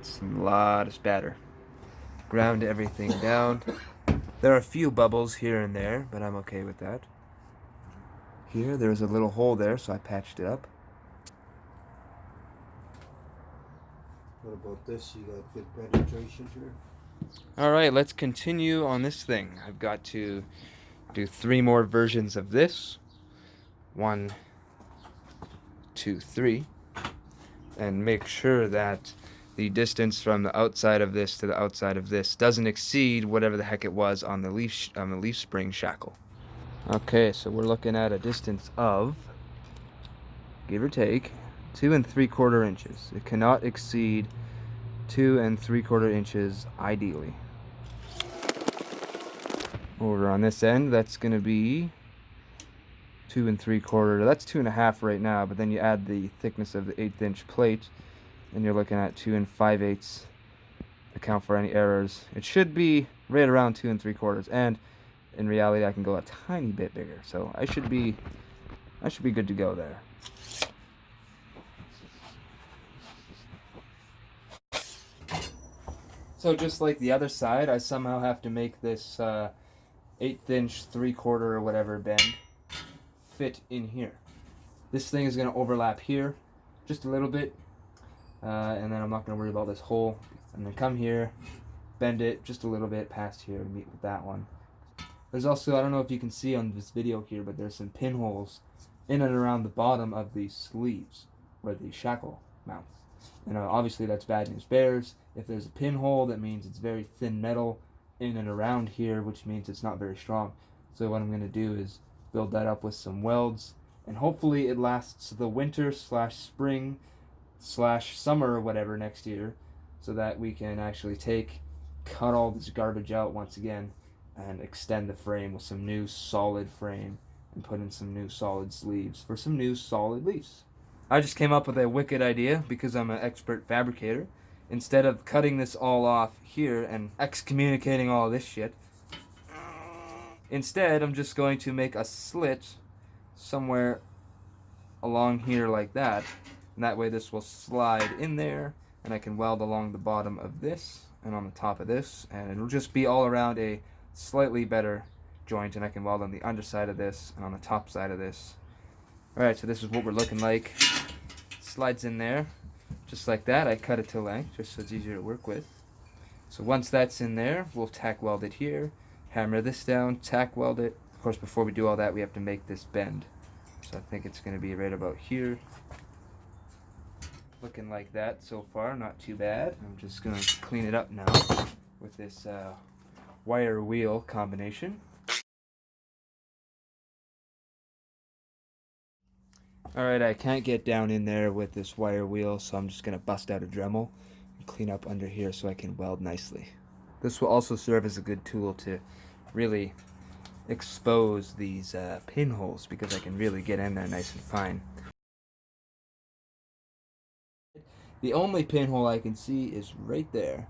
Speaker 2: It's a lot of spatter. Ground everything down. There are a few bubbles here and there, but I'm okay with that. Here, there's a little hole there, so I patched it up.
Speaker 8: What about this? You got good penetration here?
Speaker 2: Alright, let's continue on this thing. I've got to do 3 more versions of this. 1, 2, 3. And make sure that the distance from the outside of this to the outside of this doesn't exceed whatever the heck it was on the leaf spring shackle. Okay, so we're looking at a distance of, give or take, 2 3/4 inches. It cannot exceed 2 3/4 inches ideally. Over on this end, that's going to be 2 3/4. That's 2.5 right now, but then you add the thickness of the 1/8 inch plate, and you're looking at 2 5/8. Account for any errors. It should be right around 2 3/4, and in reality, I can go a tiny bit bigger. So I should be good to go there. So just like the other side, I somehow have to make this 1/8 inch 3/4 or whatever bend fit in here. This thing is going to overlap here just a little bit, and then I'm not going to worry about this hole. And then come here, bend it just a little bit past here to meet with that one. There's also, I don't know if you can see on this video here, but there's some pinholes in and around the bottom of these sleeves where the shackle mounts. And obviously that's bad news bears. If there's a pinhole, that means it's very thin metal in and around here, which means it's not very strong. So what I'm going to do is build that up with some welds, and hopefully it lasts the winter / spring / summer or whatever next year, so that we can actually cut all this garbage out once again and extend the frame with some new solid frame and put in some new solid sleeves for some new solid leaves. I just came up with a wicked idea because I'm an expert fabricator. Instead of cutting this all off here and excommunicating all this shit, instead I'm just going to make a slit somewhere along here like that, and that way this will slide in there and I can weld along the bottom of this and on the top of this, and it'll just be all around a slightly better joint, and I can weld on the underside of this and on the top side of this. Alright, so this is what we're looking like. Slides in there just like that. I cut it to length just so it's easier to work with. So once that's in there, we'll tack weld it here, hammer this down, tack weld it. Of course, before we do all that, we have to make this bend. So I think it's going to be right about here. Looking like that so far, not too bad. I'm just going to clean it up now with this wire wheel combination. Alright, I can't get down in there with this wire wheel, so I'm just going to bust out a Dremel and clean up under here so I can weld nicely. This will also serve as a good tool to really expose these pinholes, because I can really get in there nice and fine. The only pinhole I can see is right there,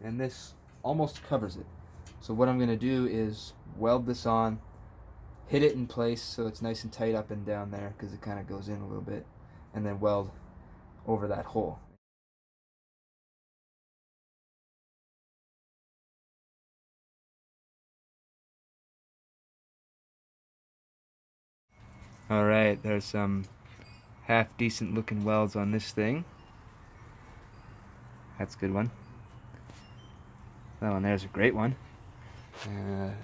Speaker 2: and this almost covers it. So what I'm going to do is weld this on, hit it in place so it's nice and tight up and down there because it kind of goes in a little bit, and then weld over that hole. Alright, there's some half decent looking welds on this thing. That's a good one. That one there's a great one.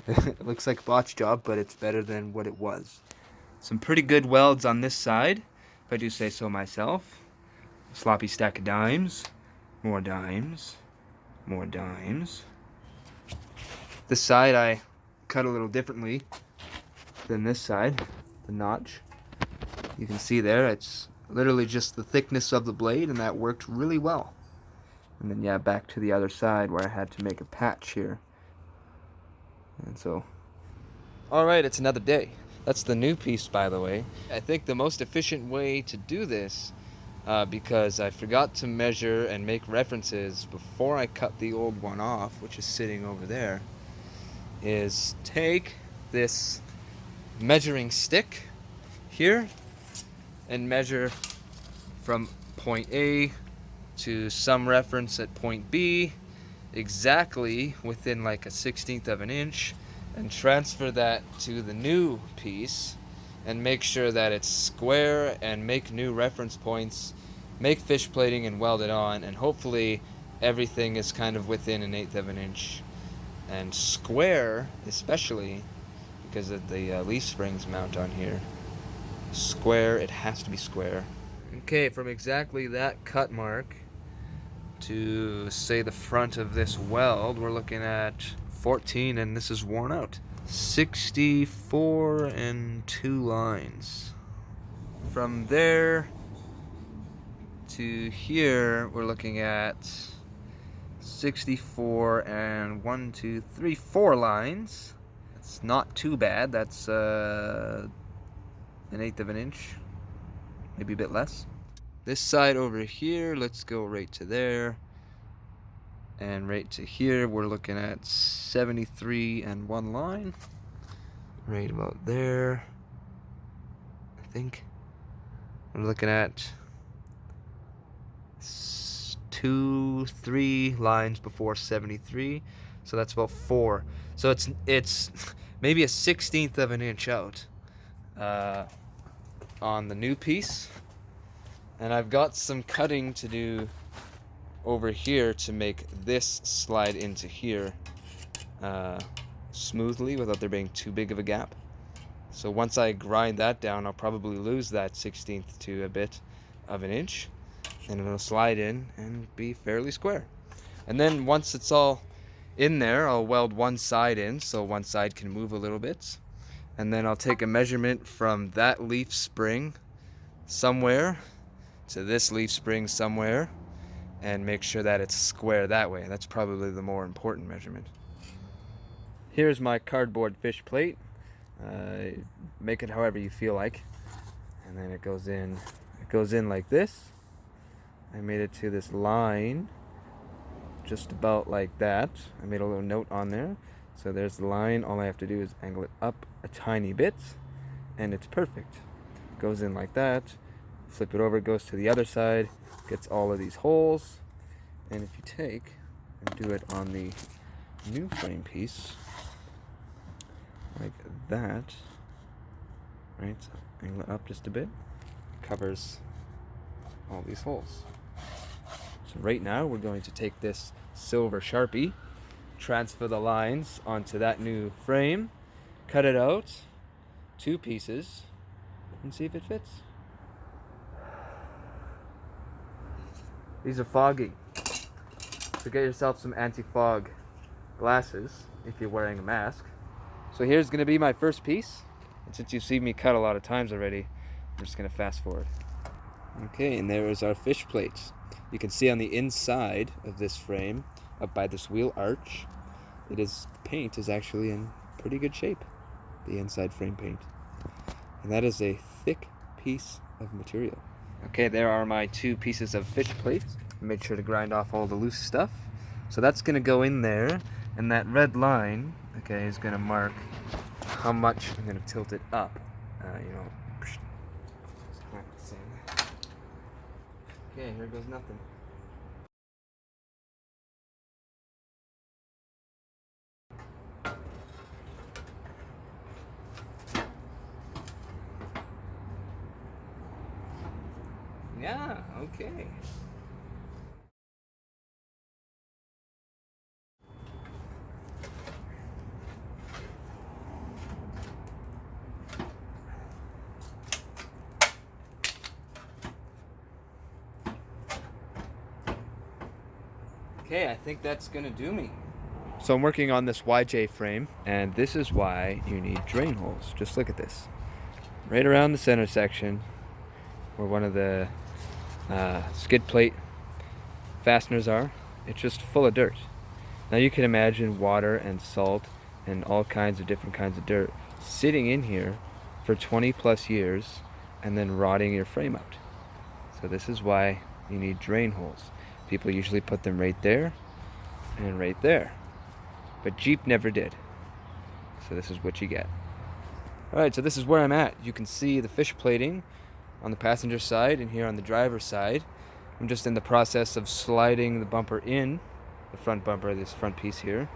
Speaker 2: It looks like a botch job, but it's better than what it was. Some pretty good welds on this side, if I do say so myself. Sloppy stack of dimes. More dimes. More dimes. This side I cut a little differently than this side. The notch. You can see there, it's literally just the thickness of the blade, and that worked really well. And then yeah, back to the other side where I had to make a patch here. And so, alright, it's another day. That's the new piece, by the way. I think the most efficient way to do this, because I forgot to measure and make references before I cut the old one off, which is sitting over there, is take this measuring stick here and measure from point A to some reference at point B, exactly within like a 1/16 of an inch, and transfer that to the new piece and make sure that it's square, and make new reference points, make fish plating and weld it on, and hopefully everything is kind of within 1/8 of an inch and square, especially because of the leaf springs mount on here. Square, it has to be square. Okay, from exactly that cut mark to say the front of this weld, we're looking at 14, and this is worn out. 64 and 2 lines. From there to here, we're looking at 64 and 1, 2, 3, 4 lines. It's not too bad. That's 1/8 of an inch, maybe a bit less. This side over here, let's go right to there, and right to here we're looking at 73 and 1 line, right about there. I think we're looking at 2, 3 lines before 73, so that's about 4. So it's maybe a 1/16 of an inch out on the new piece. And I've got some cutting to do over here to make this slide into here smoothly without there being too big of a gap. So once I grind that down, I'll probably lose that 1/16 to a bit of an inch, and it'll slide in and be fairly square. And then once it's all in there, I'll weld one side in so one side can move a little bit, and then I'll take a measurement from that leaf spring somewhere to this leaf spring somewhere, and make sure that it's square that way. That's probably the more important measurement. Here's my cardboard fish plate. Make it however you feel like. And then it goes in like this. I made it to this line just about like that. I made a little note on there. So there's the line. All I have to do is angle it up a tiny bit and it's perfect. Goes in like that. Flip it over, it goes to the other side, gets all of these holes. And if you take and do it on the new frame piece, like that, right? So angle it up just a bit, covers all these holes. So right now we're going to take this silver Sharpie, transfer the lines onto that new frame, cut it out, 2 pieces, and see if it fits. These are foggy, so get yourself some anti-fog glasses if you're wearing a mask. So here's going to be my first piece, and since you've seen me cut a lot of times already, I'm just going to fast forward. Okay, and there is our fish plate. You can see on the inside of this frame, up by this wheel arch, paint is actually in pretty good shape, the inside frame paint. And that is a thick piece of material. Okay, there are my 2 pieces of fish plate. I made sure to grind off all the loose stuff. So that's going to go in there, and that red line, okay, is going to mark how much I'm going to tilt it up. Okay, here goes nothing. Yeah, okay. Okay, I think that's gonna do me. So I'm working on this YJ frame, and this is why you need drain holes. Just look at this. Right around the center section, where one of the skid plate fasteners are, it's just full of dirt. Now you can imagine water and salt and all kinds of different kinds of dirt sitting in here for 20 plus years and then rotting your frame out. So this is why you need drain holes. People usually put them right there and right there, but Jeep never did. So this is what you get. Alright, so this is where I'm at. You can see the fish plating on the passenger side and here on the driver's side. I'm just in the process of sliding the bumper in, the front bumper, this front piece here,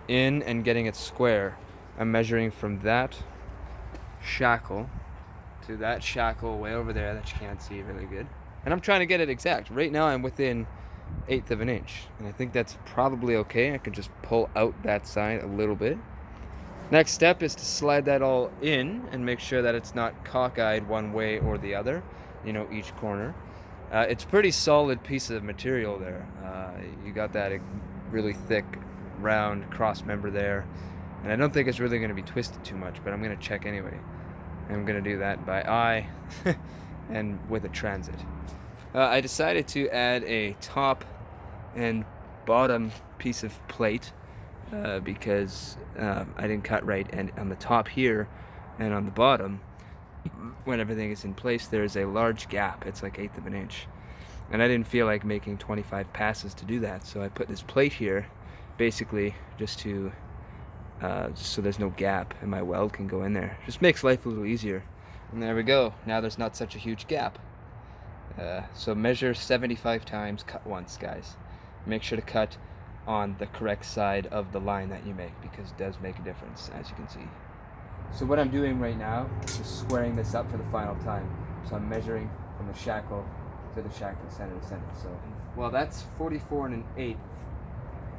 Speaker 2: in and getting it square. I'm measuring from that shackle to that shackle way over there that you can't see really good. And I'm trying to get it exact. Right now I'm within 1/8 of an inch, and I think that's probably okay. I can just pull out that side a little bit. Next step is to slide that all in and make sure that it's not cockeyed one way or the other, each corner. It's a pretty solid piece of material there. You got that really thick, round cross member there, and I don't think it's really going to be twisted too much, but I'm going to check anyway. I'm going to do that by eye and with a transit. I decided to add a top and bottom piece of plate because I didn't cut right, and on the top here and on the bottom, when everything is in place, there's a large gap. It's like 1/8 of an inch, and I didn't feel like making 25 passes to do that, so I put this plate here basically just to so there's no gap and my weld can go in there. Just makes life a little easier. And there we go. Now there's not such a huge gap. So measure 75 times, cut once, guys. Make sure to cut on the correct side of the line that you make, because it does make a difference, as you can see. So what I'm doing right now is squaring this up for the final time. So I'm measuring from the shackle to the shackle center to center. So, well, that's 44 1/8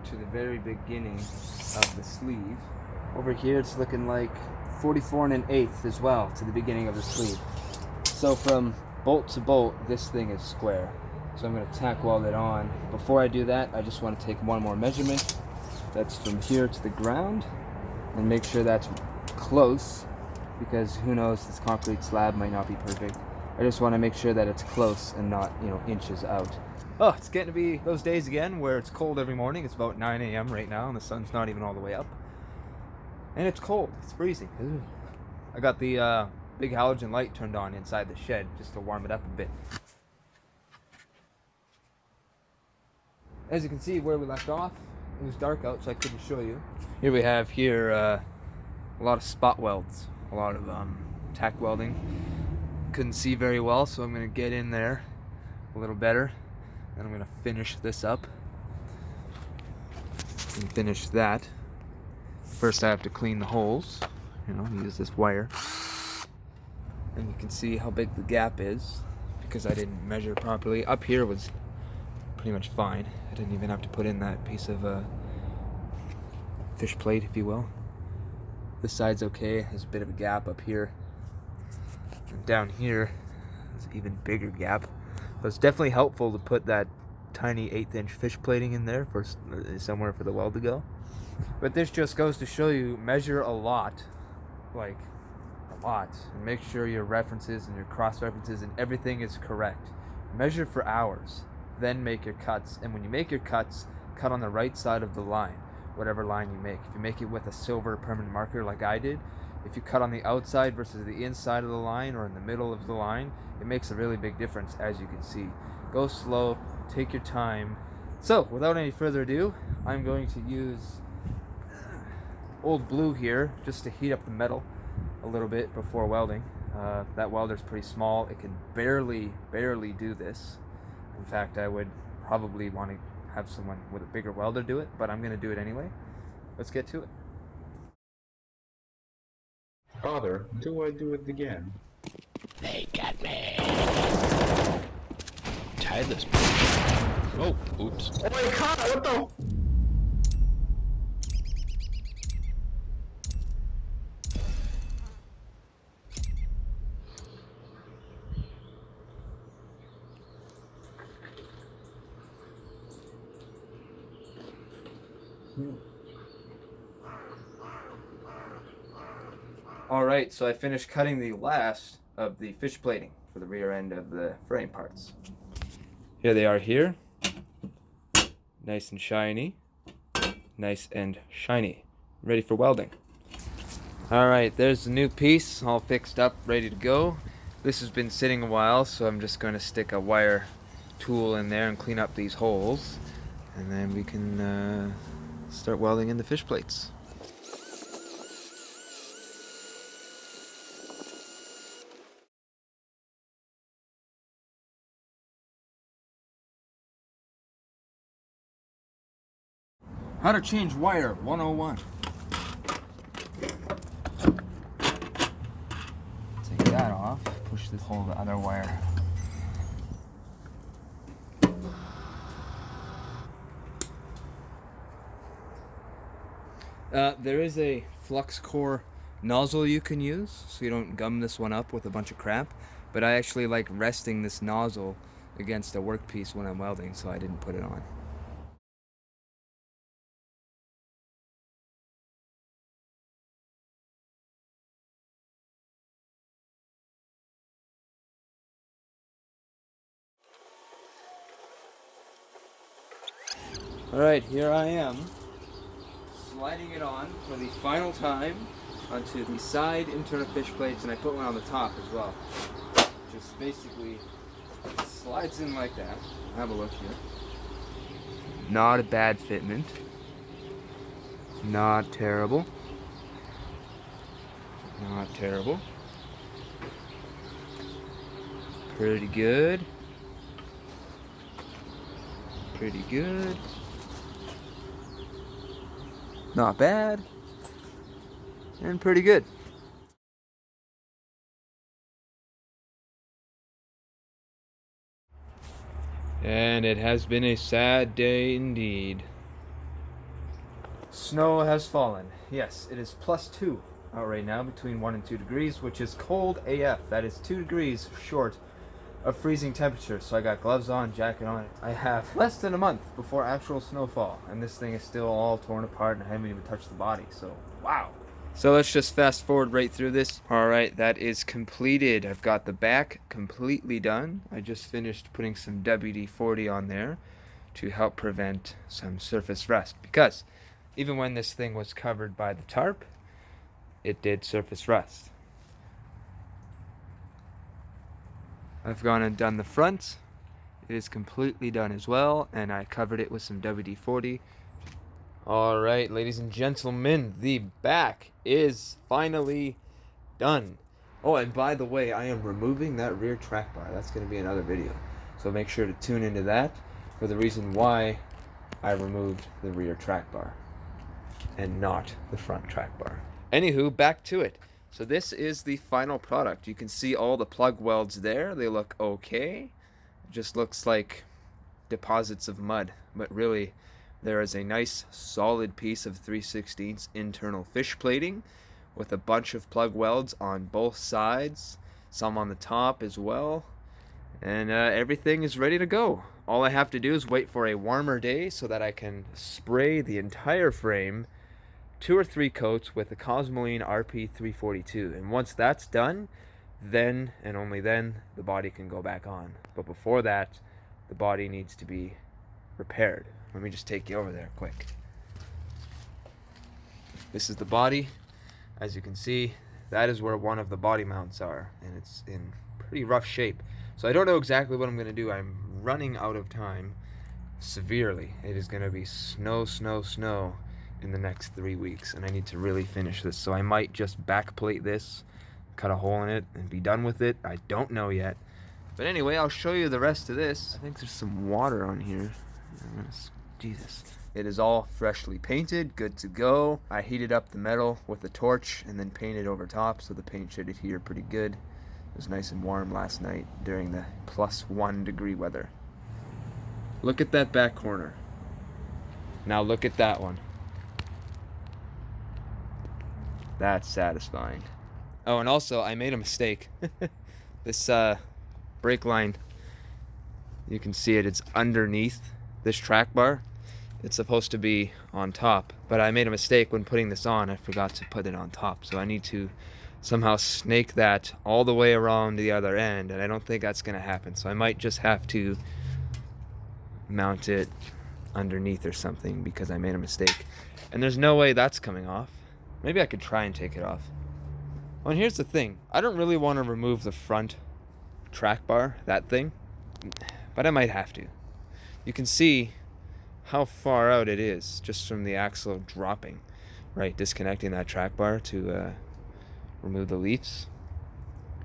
Speaker 2: to the very beginning of the sleeve. Over here it's looking like 44 1/8 as well to the beginning of the sleeve. So from bolt to bolt, this thing is square. So I'm going to tack weld it on. Before I do that, I just want to take one more measurement. That's from here to the ground, and make sure that's close, because who knows, this concrete slab might not be perfect. I just want to make sure that it's close and not, you know, inches out. Oh, it's getting to be those days again where it's cold every morning. It's about 9 a.m. right now and the sun's not even all the way up. And it's cold. It's freezing. Ugh. I got the big halogen light turned on inside the shed just to warm it up a bit. As you can see where we left off, it was dark out so I couldn't show you. Here we have a lot of spot welds, a lot of tack welding. Couldn't see very well, so I'm going to get in there a little better. Then I'm going to finish this up and finish that. First I have to clean the holes, you know, use this wire. And you can see how big the gap is because I didn't measure properly. Up here was pretty much fine. I didn't even have to put in that piece of fish plate, if you will. This side's okay. There's a bit of a gap up here. And down here, there's an even bigger gap. But it's definitely helpful to put that tiny 1/8" fish plating in there for somewhere for the weld to go. But this just goes to show you, measure a lot, like a lot, and make sure your references and your cross references and everything is correct. Measure for hours, then make your cuts. And when you make your cuts, cut on the right side of the line, whatever line you make. If you make it with a silver permanent marker like I did, if you cut on the outside versus the inside of the line or in the middle of the line, it makes a really big difference, as you can see. Go slow, take your time. So, without any further ado, I'm going to use old blue here just to heat up the metal a little bit before welding. That welder's pretty small. It can barely do this. In fact, I would probably want to have someone with a bigger welder do it, but I'm going to do it anyway. Let's get to it.
Speaker 11: Father, do I do it again?
Speaker 10: They got me.
Speaker 11: Tie this.
Speaker 10: Oh, oops.
Speaker 11: Oh my god, what the?
Speaker 2: Alright, so I finished cutting the last of the fish plating for the rear end of the frame parts. Here they are here. Nice and shiny. Nice and shiny. Ready for welding. Alright, there's the new piece all fixed up, ready to go. This has been sitting a while, so I'm just going to stick a wire tool in there and clean up these holes. And then we can start welding in the fish plates. How to change wire 101. Take that off, push this whole other wire. There is a flux core nozzle you can use, so you don't gum this one up with a bunch of crap, but I actually like resting this nozzle against a workpiece when I'm welding, so I didn't put it on. Alright, here I am, sliding it on for the final time onto the side internal fish plates, and I put one on the top as well. Just basically slides in like that. Have a look here. Not a bad fitment. Not terrible. Not terrible. Pretty good. Pretty good. Not bad, and pretty good. And it has been a sad day indeed. Snow has fallen. Yes, it is +2 out right now, between 1 and 2 degrees, which is cold AF. That is 2 degrees short of freezing temperature, so I got gloves on, jacket on. I have less than a month before actual snowfall, and this thing is still all torn apart and I haven't even touched the body, so wow. So let's just fast forward right through this. Alright, that is completed. I've got the back completely done. I just finished putting some WD-40 on there to help prevent some surface rust. Because even when this thing was covered by the tarp, it did surface rust. I've gone and done the front. It is completely done as well, and I covered it with some WD-40. Alright, ladies and gentlemen, the back is finally done. Oh, and by the way, I am removing that rear track bar. That's going to be another video. So make sure to tune into that for the reason why I removed the rear track bar and not the front track bar. Anywho, back to it. So this is the final product. You can see all the plug welds there. They look okay. It just looks like deposits of mud, but really there is a nice solid piece of 3/16 internal fish plating with a bunch of plug welds on both sides, some on the top as well, and everything is ready to go. All I have to do is wait for a warmer day so that I can spray the entire frame 2 or 3 coats with the Cosmoline RP-342, and once that's done, then and only then the body can go back on. But before that, the body needs to be repaired. Let me just take you over there quick. This is the body. As you can see, that is where one of the body mounts are, and it's in pretty rough shape. So I don't know exactly what I'm going to do. I'm running out of time severely. It is going to be snow in the next 3 weeks, and I need to really finish this. So I might just backplate this, cut a hole in it, and be done with it. I don't know yet. But anyway, I'll show you the rest of this. I think there's some water on here. Jesus. It is all freshly painted, good to go. I heated up the metal with a torch and then painted over top, so the paint should adhere pretty good. It was nice and warm last night during the +1 degree weather. Look at that back corner. Now look at that one. That's satisfying. Oh, and also I made a mistake. This brake line, you can see it's underneath this track bar. It's supposed to be on top, but I made a mistake when putting this on. I forgot to put it on top, so I need to somehow snake that all the way around the other end, and I don't think that's gonna happen, so I might just have to mount it underneath or something because I made a mistake, and there's no way that's coming off. Maybe I could try and take it off. Well, and here's the thing, I don't really want to remove the front track bar, that thing, but I might have to. You can see how far out it is just from the axle dropping, right? Disconnecting that track bar to remove the leaves.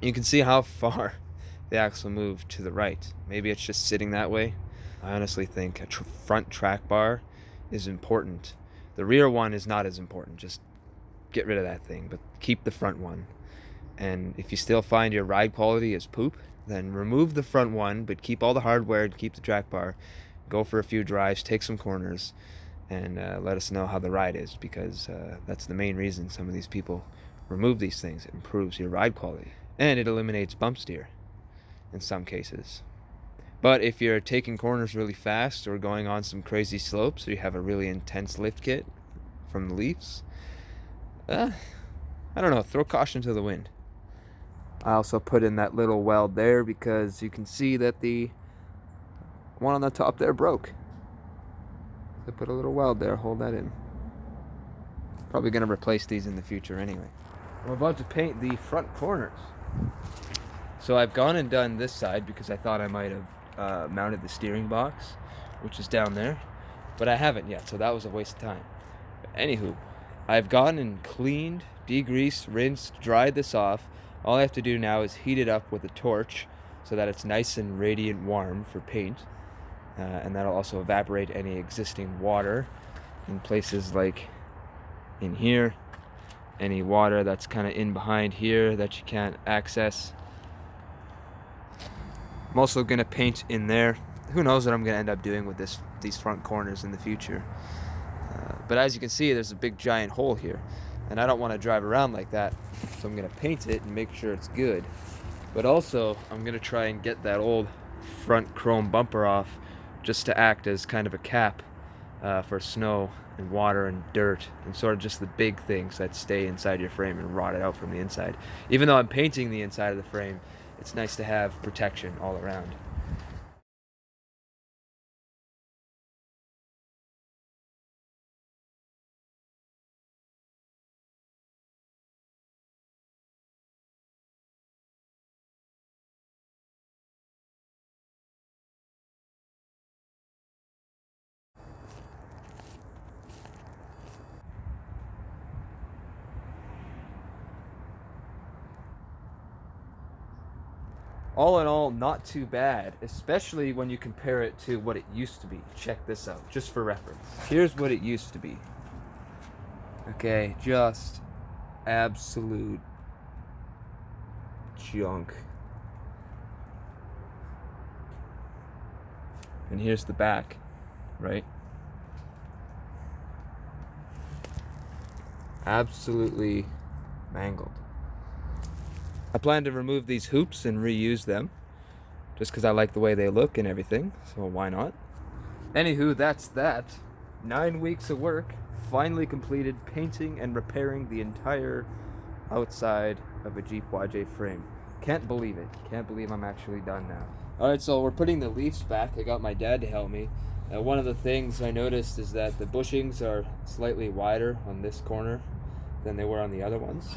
Speaker 2: You can see how far the axle moved to the right. Maybe it's just sitting that way. I honestly think a front track bar is important. The rear one is not as important. Just get rid of that thing, but keep the front one. And if you still find your ride quality is poop, then remove the front one, but keep all the hardware and keep the track bar. Go for a few drives, take some corners, and let us know how the ride is, because that's the main reason some of these people remove these things. It improves your ride quality, and it eliminates bump steer in some cases. But if you're taking corners really fast or going on some crazy slopes, or you have a really intense lift kit from the leaves, I don't know, throw caution to the wind. I also put in that little weld there because you can see that the one on the top there broke. So put a little weld there, hold that in. Probably gonna replace these in the future anyway. I'm about to paint the front corners. So I've gone and done this side because I thought I might have mounted the steering box, which is down there, but I haven't yet, so that was a waste of time. But anywho, I've gone and cleaned, degreased, rinsed, dried this off. All I have to do now is heat it up with a torch so that it's nice and radiant warm for paint. And that'll also evaporate any existing water in places like in here, any water that's kind of in behind here that you can't access. I'm also going to paint in there. Who knows what I'm going to end up doing with these front corners in the future. But as you can see, there's a big giant hole here, and I don't want to drive around like that, so I'm going to paint it and make sure it's good. But also, I'm going to try and get that old front chrome bumper off, just to act as kind of a cap for snow and water and dirt and sort of just the big things that stay inside your frame and rot it out from the inside. Even though I'm painting the inside of the frame, it's nice to have protection all around. All in all, not too bad, especially when you compare it to what it used to be. Check this out, just for reference. Here's what it used to be. Okay, just absolute junk. And here's the back, right? Absolutely mangled. I plan to remove these hoops and reuse them, just because I like the way they look and everything, so why not? Anywho, that's that. 9 weeks of work, finally completed painting and repairing the entire outside of a Jeep YJ frame. Can't believe it. Can't believe I'm actually done now. Alright, so we're putting the leaves back. I got my dad to help me. One of the things I noticed is that the bushings are slightly wider on this corner than they were on the other ones.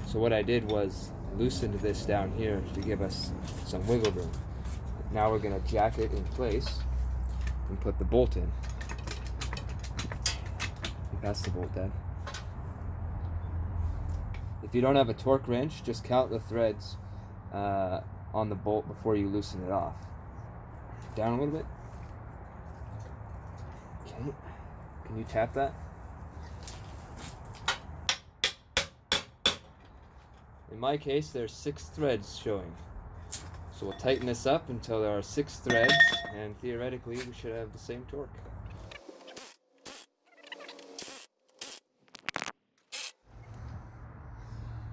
Speaker 2: So what I did was loosened this down here to give us some wiggle room. Now we're going to jack it in place and put the bolt in. That's the bolt, Dad. If you don't have a torque wrench, just count the threads on the bolt before you loosen it off. Down a little bit. Okay. Can you tap that? In my case, there's 6 threads showing. So we'll tighten this up until there are 6 threads, and theoretically we should have the same torque.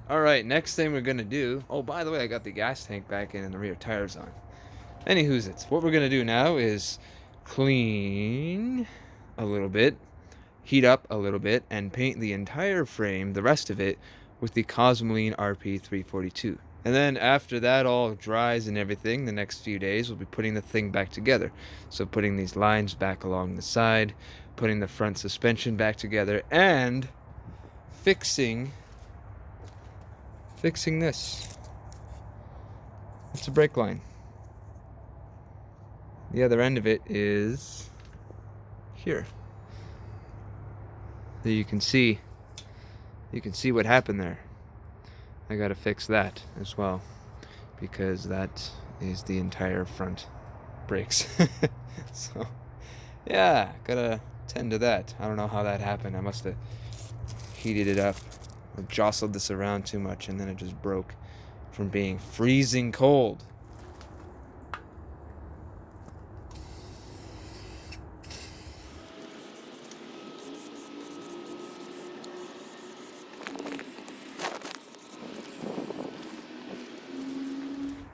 Speaker 2: Alright, next thing we're gonna do, oh, by the way, I got the gas tank back in and the rear tires on. Anywho's it's, what we're gonna do now is clean a little bit, heat up a little bit, and paint the entire frame, the rest of it, with the Cosmoline RP-342. And then after that all dries and everything, the next few days we'll be putting the thing back together. So putting these lines back along the side, putting the front suspension back together, and fixing this. It's a brake line. The other end of it is here. So you can see what happened there. I gotta fix that as well, because that is the entire front brakes. So yeah, gotta tend to that. I don't know how that happened. I must have heated it up, or jostled this around too much, and then it just broke from being freezing cold.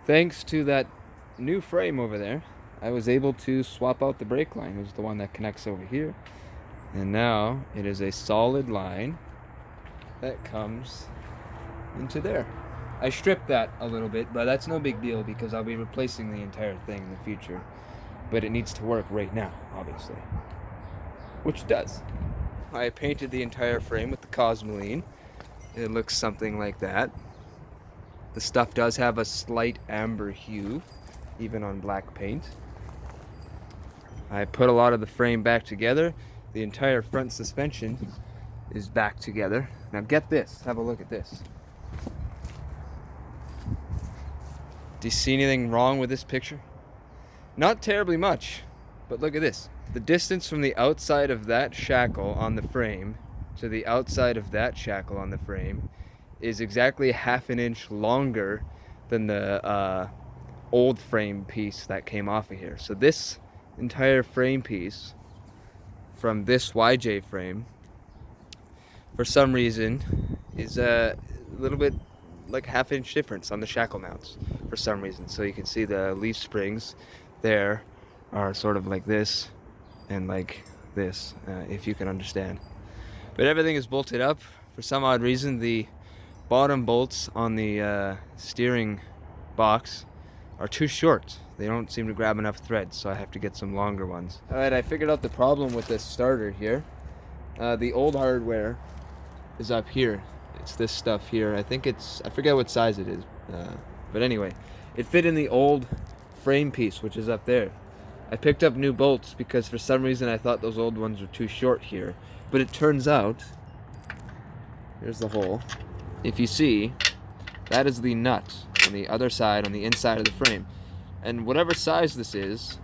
Speaker 2: Thanks to that new frame over there, I was able to swap out the brake line. It was the one that connects over here. And now it is a solid line that comes into there. I stripped that a little bit, but that's no big deal because I'll be replacing the entire thing in the future. But it needs to work right now, obviously. Which it does. I painted the entire frame with the Cosmoline. It looks something like that. The stuff does have a slight amber hue, even on black paint. I put a lot of the frame back together. The entire front suspension is back together. Now get this, have a look at this. Do you see anything wrong with this picture? Not terribly much, but look at this. The distance from the outside of that shackle on the frame to the outside of that shackle on the frame is exactly ½ an inch longer than the old frame piece that came off of here. So this entire frame piece from this YJ frame, for some reason, is a little bit like ½ inch difference on the shackle mounts for some reason. So you can see the leaf springs there are sort of like this, and like this, if you can understand. But everything is bolted up. For some odd reason, the bottom bolts on the steering box are too short. They don't seem to grab enough thread, so I have to get some longer ones. Alright, I figured out the problem with this starter here. The old hardware is up here. It's this stuff here. I forget what size it is. But anyway, it fit in the old frame piece, which is up there. I picked up new bolts because for some reason I thought those old ones were too short here. But it turns out, here's the hole. If you see, that is the nut on the other side, on the inside of the frame. And whatever size this is,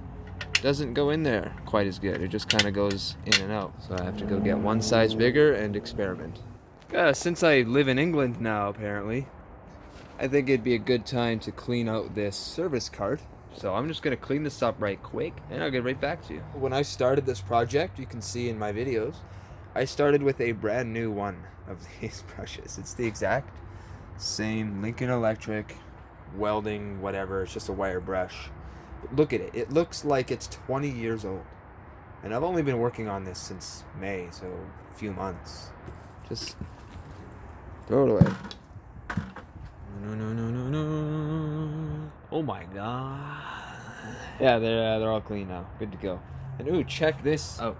Speaker 2: doesn't go in there quite as good. It just kind of goes in and out. So I have to go get one size bigger and experiment. Since I live in England now, apparently, I think it'd be a good time to clean out this service cart. So I'm just going to clean this up right quick, and I'll get right back to you. When I started this project, you can see in my videos, I started with a brand new one of these brushes. It's the exact same Lincoln Electric, welding, whatever. It's just a wire brush. But look at it. It looks like it's 20 years old. And I've only been working on this since May, so a few months. Just throw it away. No. Oh my god. Yeah, they're all clean now. Good to go. And ooh, check this out.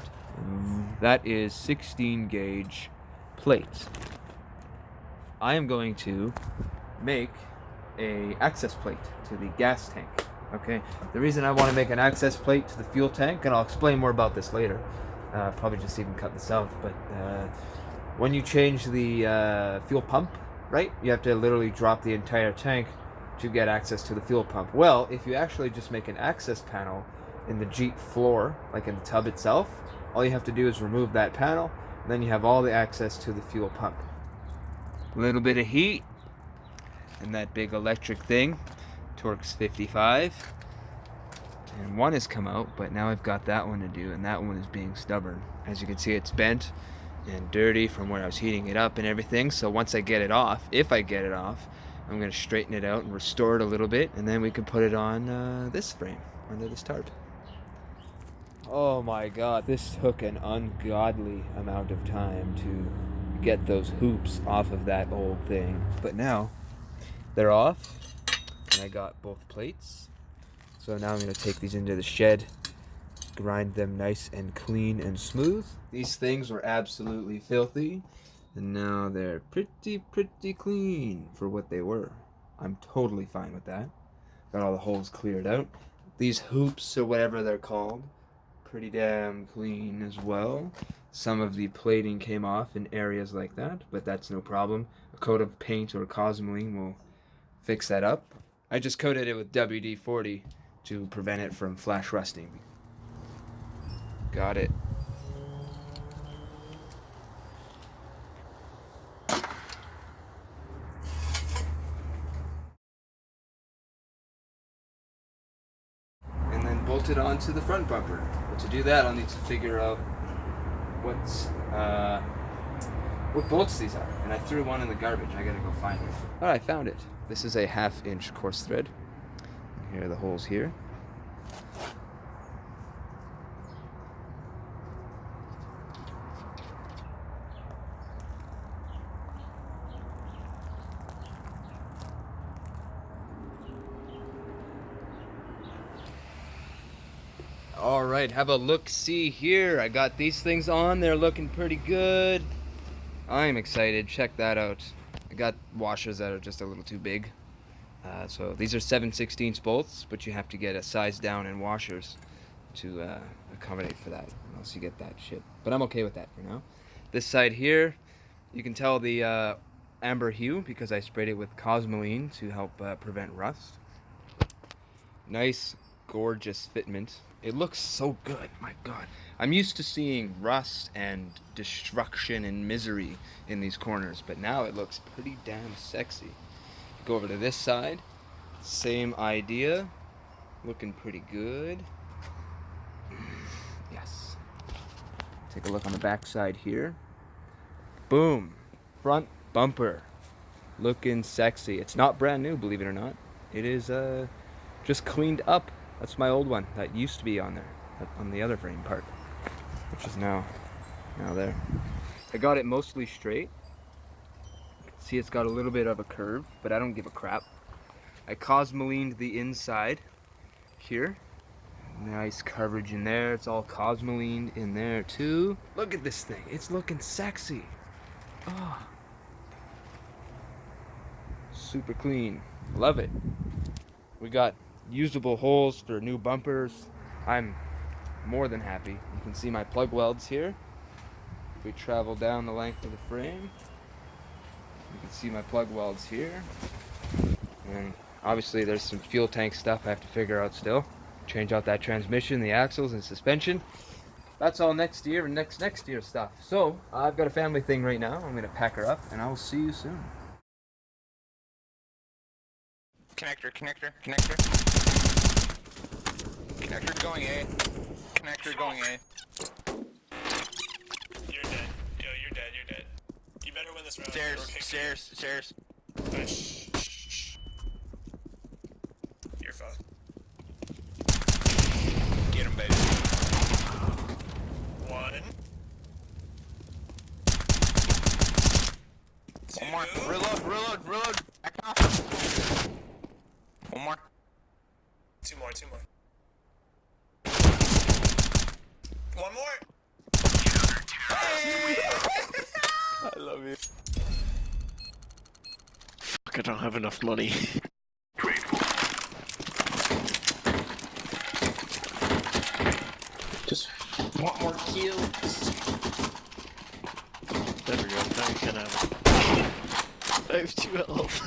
Speaker 2: That is 16 gauge plates. I am going to make a access plate to the gas tank. Okay. The reason I want to make an access plate to the fuel tank, and I'll explain more about this later. Probably just even cut this out, but when you change the fuel pump, right? You have to literally drop the entire tank to get access to the fuel pump. Well, if you actually just make an access panel in the Jeep floor, like in the tub itself, all you have to do is remove that panel, and then you have all the access to the fuel pump. A little bit of heat, and that big electric thing, Torx 55. And one has come out, but now I've got that one to do, and that one is being stubborn. As you can see, it's bent and dirty from where I was heating it up and everything. So once I get it off, if I get it off, I'm going to straighten it out and restore it a little bit, and then we can put it on this frame, under this tarp. Oh my god, this took an ungodly amount of time to get those hoops off of that old thing. But now, they're off, and I got both plates. So now I'm going to take these into the shed, grind them nice and clean and smooth. These things were absolutely filthy, and now they're pretty clean for what they were. I'm totally fine with that. Got all the holes cleared out. These hoops, or whatever they're called, pretty damn clean as well. Some of the plating came off in areas like that, but that's no problem. A coat of paint or Cosmoline will fix that up. I just coated it with WD-40 to prevent it from flash rusting. Got it. And then bolt it onto the front bumper. But to do that, I'll need to figure out what bolts these are. And I threw one in the garbage. I gotta go find it. Oh, I found it. This is a 1/2 inch coarse thread. Here are the holes here. All right, have a look-see here. I got these things on. They're looking pretty good. I'm excited. Check that out. I got washers that are just a little too big. So these are 7/16 bolts, but you have to get a size down in washers to accommodate for that, unless you get that shit. But I'm okay with that for now. This side here, you can tell the amber hue because I sprayed it with Cosmoline to help prevent rust. Nice, gorgeous fitment. It looks so good, my god. I'm used to seeing rust and destruction and misery in these corners, but now it looks pretty damn sexy. Go over to this side, same idea, looking pretty good. Yes. Take a look on the back side here. Boom, front bumper, looking sexy. It's not brand new, believe it or not. It is just cleaned up. That's my old one that used to be on there, on the other frame part. which is now there. I got it mostly straight. You can see it's got a little bit of a curve, but I don't give a crap. I Cosmolined the inside here. Nice coverage in there. It's all Cosmolined in there too. Look at this thing. It's looking sexy. Oh. Super clean. Love it. We got usable holes for new bumpers. I'm more than happy. You can see my plug welds here. If we travel down the length of the frame, you can see my plug welds here. And obviously there's some fuel tank stuff I have to figure out still. Change out that transmission, the axles, and suspension. That's all next year and next year stuff. So I've got a family thing right now. I'm gonna pack her up and I will see you soon.
Speaker 9: Connector going A. Connector going A.
Speaker 6: You're dead. Yo, you're dead. You better win this round.
Speaker 9: Stairs.
Speaker 6: Shh. You're fucked.
Speaker 9: Get him, baby.
Speaker 6: One.
Speaker 9: One more. Reload. Back off. One more.
Speaker 6: Two more. One more.
Speaker 9: I love you.
Speaker 10: Fuck, I don't have enough money. Just want more kills. There we go, now you can have it. I have 2 health.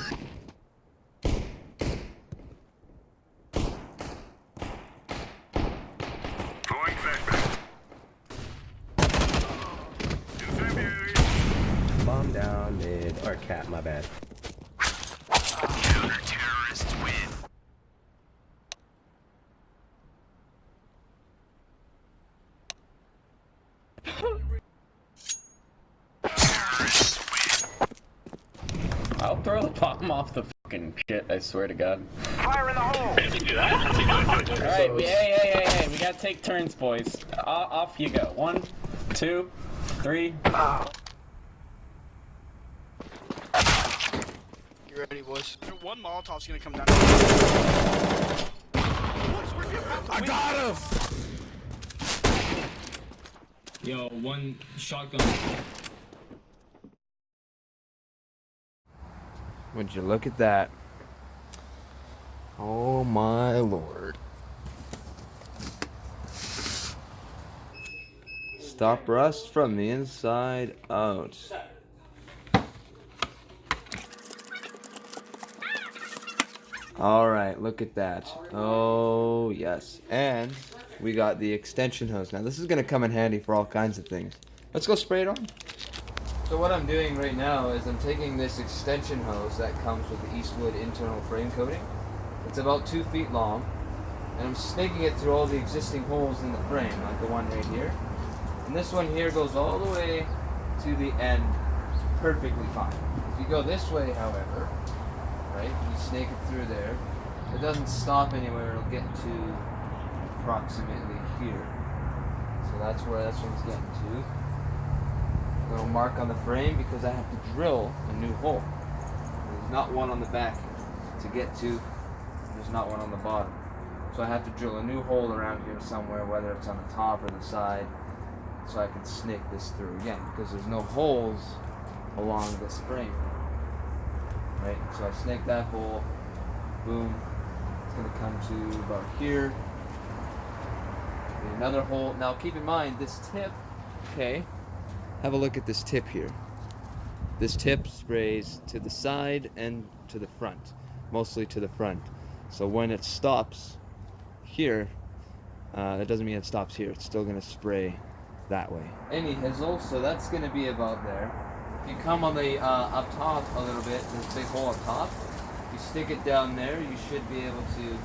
Speaker 12: Bomb down mid, or cat, my bad.
Speaker 9: Counter-terrorists win.
Speaker 12: I'll throw the bomb off the fucking shit, I swear to God.
Speaker 9: Fire in the hole!
Speaker 12: Alright, hey, we gotta take turns, boys. Off you go. 1, 2, 3.
Speaker 9: You ready, boys?
Speaker 6: One Molotov's gonna come down.
Speaker 9: I got him!
Speaker 7: Yo, one shotgun.
Speaker 2: Would you look at that? Oh my lord. Stop rust from the inside out. Alright, look at that. Oh yes. And we got the extension hose. Now this is going to come in handy for all kinds of things. Let's go spray it on. So what I'm doing right now is I'm taking this extension hose that comes with the Eastwood Internal Frame Coating. It's about 2 feet long, and I'm snaking it through all the existing holes in the frame, like the one right here. And this one here goes all the way to the end perfectly fine. If you go this way, however, right, you snake it through there, it doesn't stop anywhere, it'll get to approximately here. So that's where this one's getting to. Little mark on the frame because I have to drill a new hole. There's not one on the back to get to, there's not one on the bottom. So I have to drill a new hole around here somewhere, whether it's on the top or the side, so I can snake this through again, because there's no holes along this frame. Right, so I snake that hole, boom, it's gonna come to about here. Another hole. Now keep in mind this tip, okay, have a look at this tip here. This tip sprays to the side and to the front, mostly to the front. So when it stops here, that doesn't mean it stops here. It's still going to spray that way. Any hizzle, so that's going to be about there. If you come on the up top a little bit, there's a big hole up top. If you stick it down there, you should be able to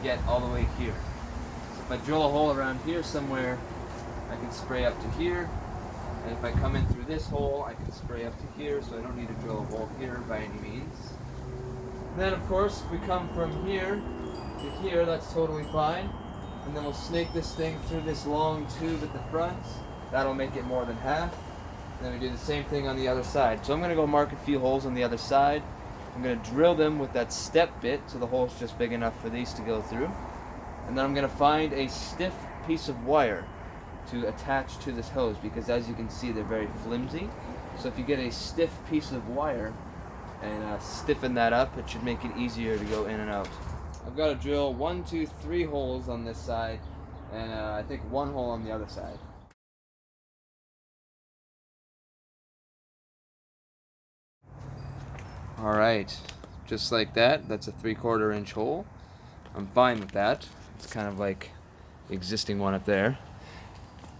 Speaker 2: get all the way here. So if I drill a hole around here somewhere, I can spray up to here. And if I come in through this hole, I can spray up to here, so I don't need to drill a hole here by any means. And then of course, if we come from here to here, that's totally fine. And then we'll snake this thing through this long tube at the front. That'll make it more than half. And then we do the same thing on the other side. So I'm gonna go mark a few holes on the other side. I'm gonna drill them with that step bit so the hole's just big enough for these to go through. And then I'm gonna find a stiff piece of wire to attach to this hose, because as you can see, they're very flimsy. So if you get a stiff piece of wire and stiffen that up, it should make it easier to go in and out. I've got to drill 1, 2, 3 holes on this side, and I think 1 hole on the other side. Alright, just like that. That's a 3/4 inch hole. I'm fine with that. It's kind of like the existing one up there.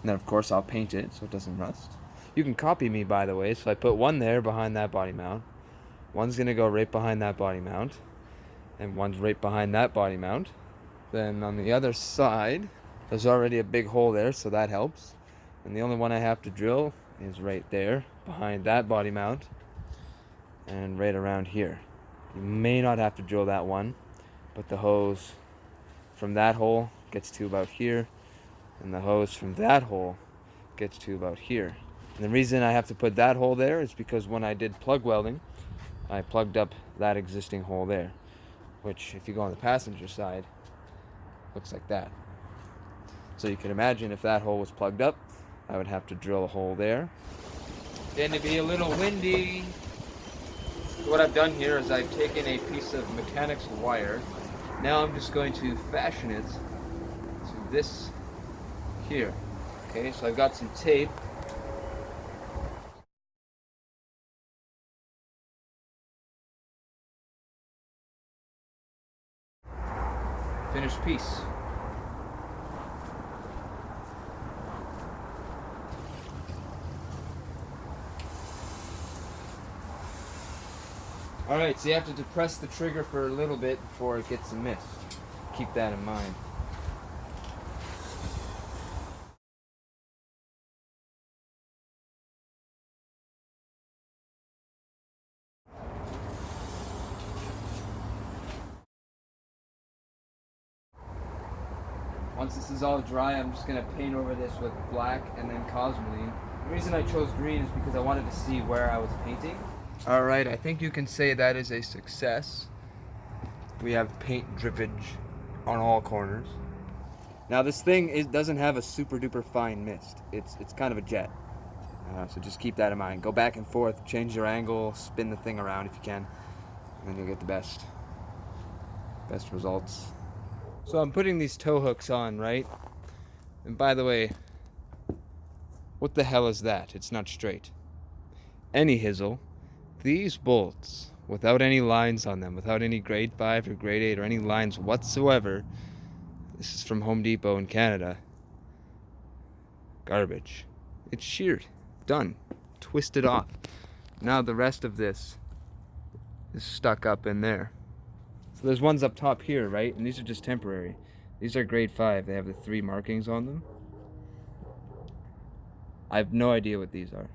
Speaker 2: And then of course I'll paint it so it doesn't rust. You can copy me, by the way, so I put one there behind that body mount. One's gonna go right behind that body mount, and one's right behind that body mount. Then on the other side, there's already a big hole there, so that helps. And the only one I have to drill is right there, behind that body mount, and right around here. You may not have to drill that one, but the hose from that hole gets to about here, and the hose from that hole gets to about here. And the reason I have to put that hole there is because when I did plug welding, I plugged up that existing hole there, which if you go on the passenger side, looks like that. So you can imagine if that hole was plugged up, I would have to drill a hole there. Then it'd be a little windy. So what I've done here is I've taken a piece of mechanics wire. Now I'm just going to fashion it to this here. Okay, so I've got some tape. Finished piece. Alright, so you have to depress the trigger for a little bit before it gets a mist. Keep that in mind. Once this is all dry, I'm just going to paint over this with black and then Cosmoline. The reason I chose green is because I wanted to see where I was painting. Alright, I think you can say that is a success. We have paint drippage on all corners. Now this thing doesn't have a super duper fine mist. It's kind of a jet. So just keep that in mind. Go back and forth, change your angle, spin the thing around if you can, and then you'll get the best results. So I'm putting these tow hooks on, right? And by the way, what the hell is that? It's not straight. Any hizzle, these bolts, without any lines on them, without any grade 5 or grade 8 or any lines whatsoever, this is from Home Depot in Canada, garbage. It's sheared, done, twisted off. Now the rest of this is stuck up in there. So there's ones up top here, right? And these are just temporary. These are grade 5. They have the 3 markings on them. I have no idea what these are.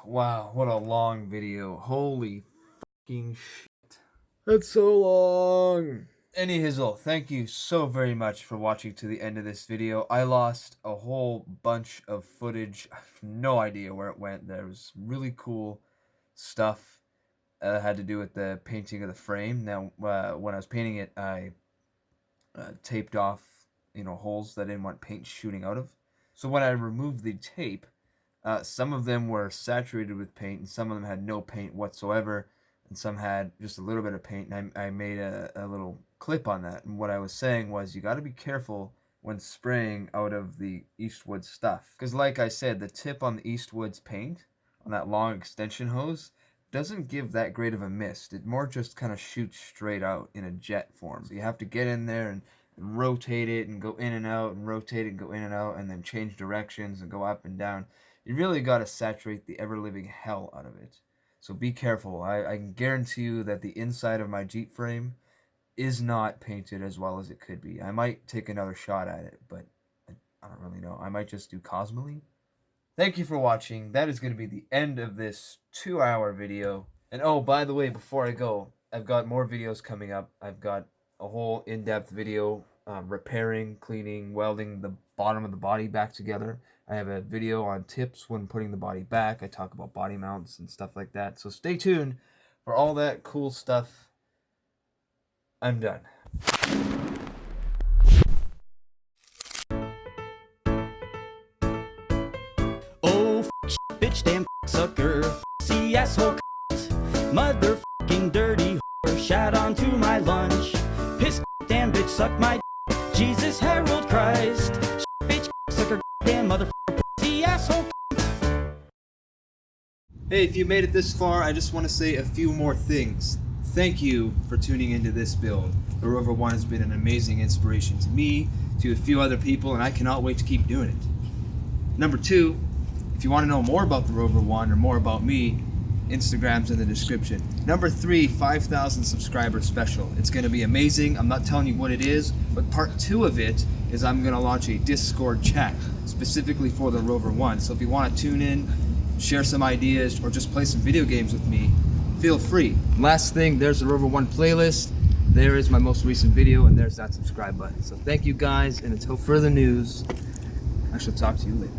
Speaker 2: Wow, what a long video. Holy fucking shit. That's so long. Any hizzle, thank you so very much for watching to the end of this video. I lost a whole bunch of footage. I have no idea where it went. There was really cool stuff that had to do with the painting of the frame. Now, when I was painting it, I taped off, holes that I didn't want paint shooting out of. So when I removed the tape, some of them were saturated with paint, and some of them had no paint whatsoever, and some had just a little bit of paint, and I made a little clip on that. And what I was saying was, you got to be careful when spraying out of the Eastwood stuff. Because like I said, the tip on the Eastwood's paint, on that long extension hose, doesn't give that great of a mist. It more just kind of shoots straight out in a jet form. So you have to get in there and rotate it and go in and out, and rotate it and go in and out, and then change directions and go up and down. You really got to saturate the ever-living hell out of it. So be careful. I can guarantee you that the inside of my Jeep frame is not painted as well as it could be. I might take another shot at it, but I don't really know. I might just do Cosmoline. Thank you for watching. That is going to be the end of this 2-hour video. And oh, by the way, before I go, I've got more videos coming up. I've got a whole in-depth video repairing, cleaning, welding the bottom of the body back together. I have a video on tips when putting the body back. I talk about body mounts and stuff like that. So stay tuned for all that cool stuff. I'm done.
Speaker 1: Oh, bitch, damn sucker, see asshole, motherfucking dirty whore, shat onto my lunch, piss, damn bitch, suck my Jesus, Harold Christ, bitch, sucker, damn motherfucker, see asshole.
Speaker 2: Hey, if you made it this far, I just want to say a few more things. Thank you for tuning into this build. The Rover 1 has been an amazing inspiration to me, to a few other people, and I cannot wait to keep doing it. Number 2, if you want to know more about the Rover 1 or more about me, Instagram's in the description. Number 3, 5,000 subscriber special. It's going to be amazing. I'm not telling you what it is, but part 2 of it is I'm going to launch a Discord chat specifically for the Rover 1. So if you want to tune in, share some ideas, or just play some video games with me, feel free. Last thing, there's the Rover 1 playlist. There is my most recent video, and there's that subscribe button. So thank you guys, and until further news, I shall talk to you later.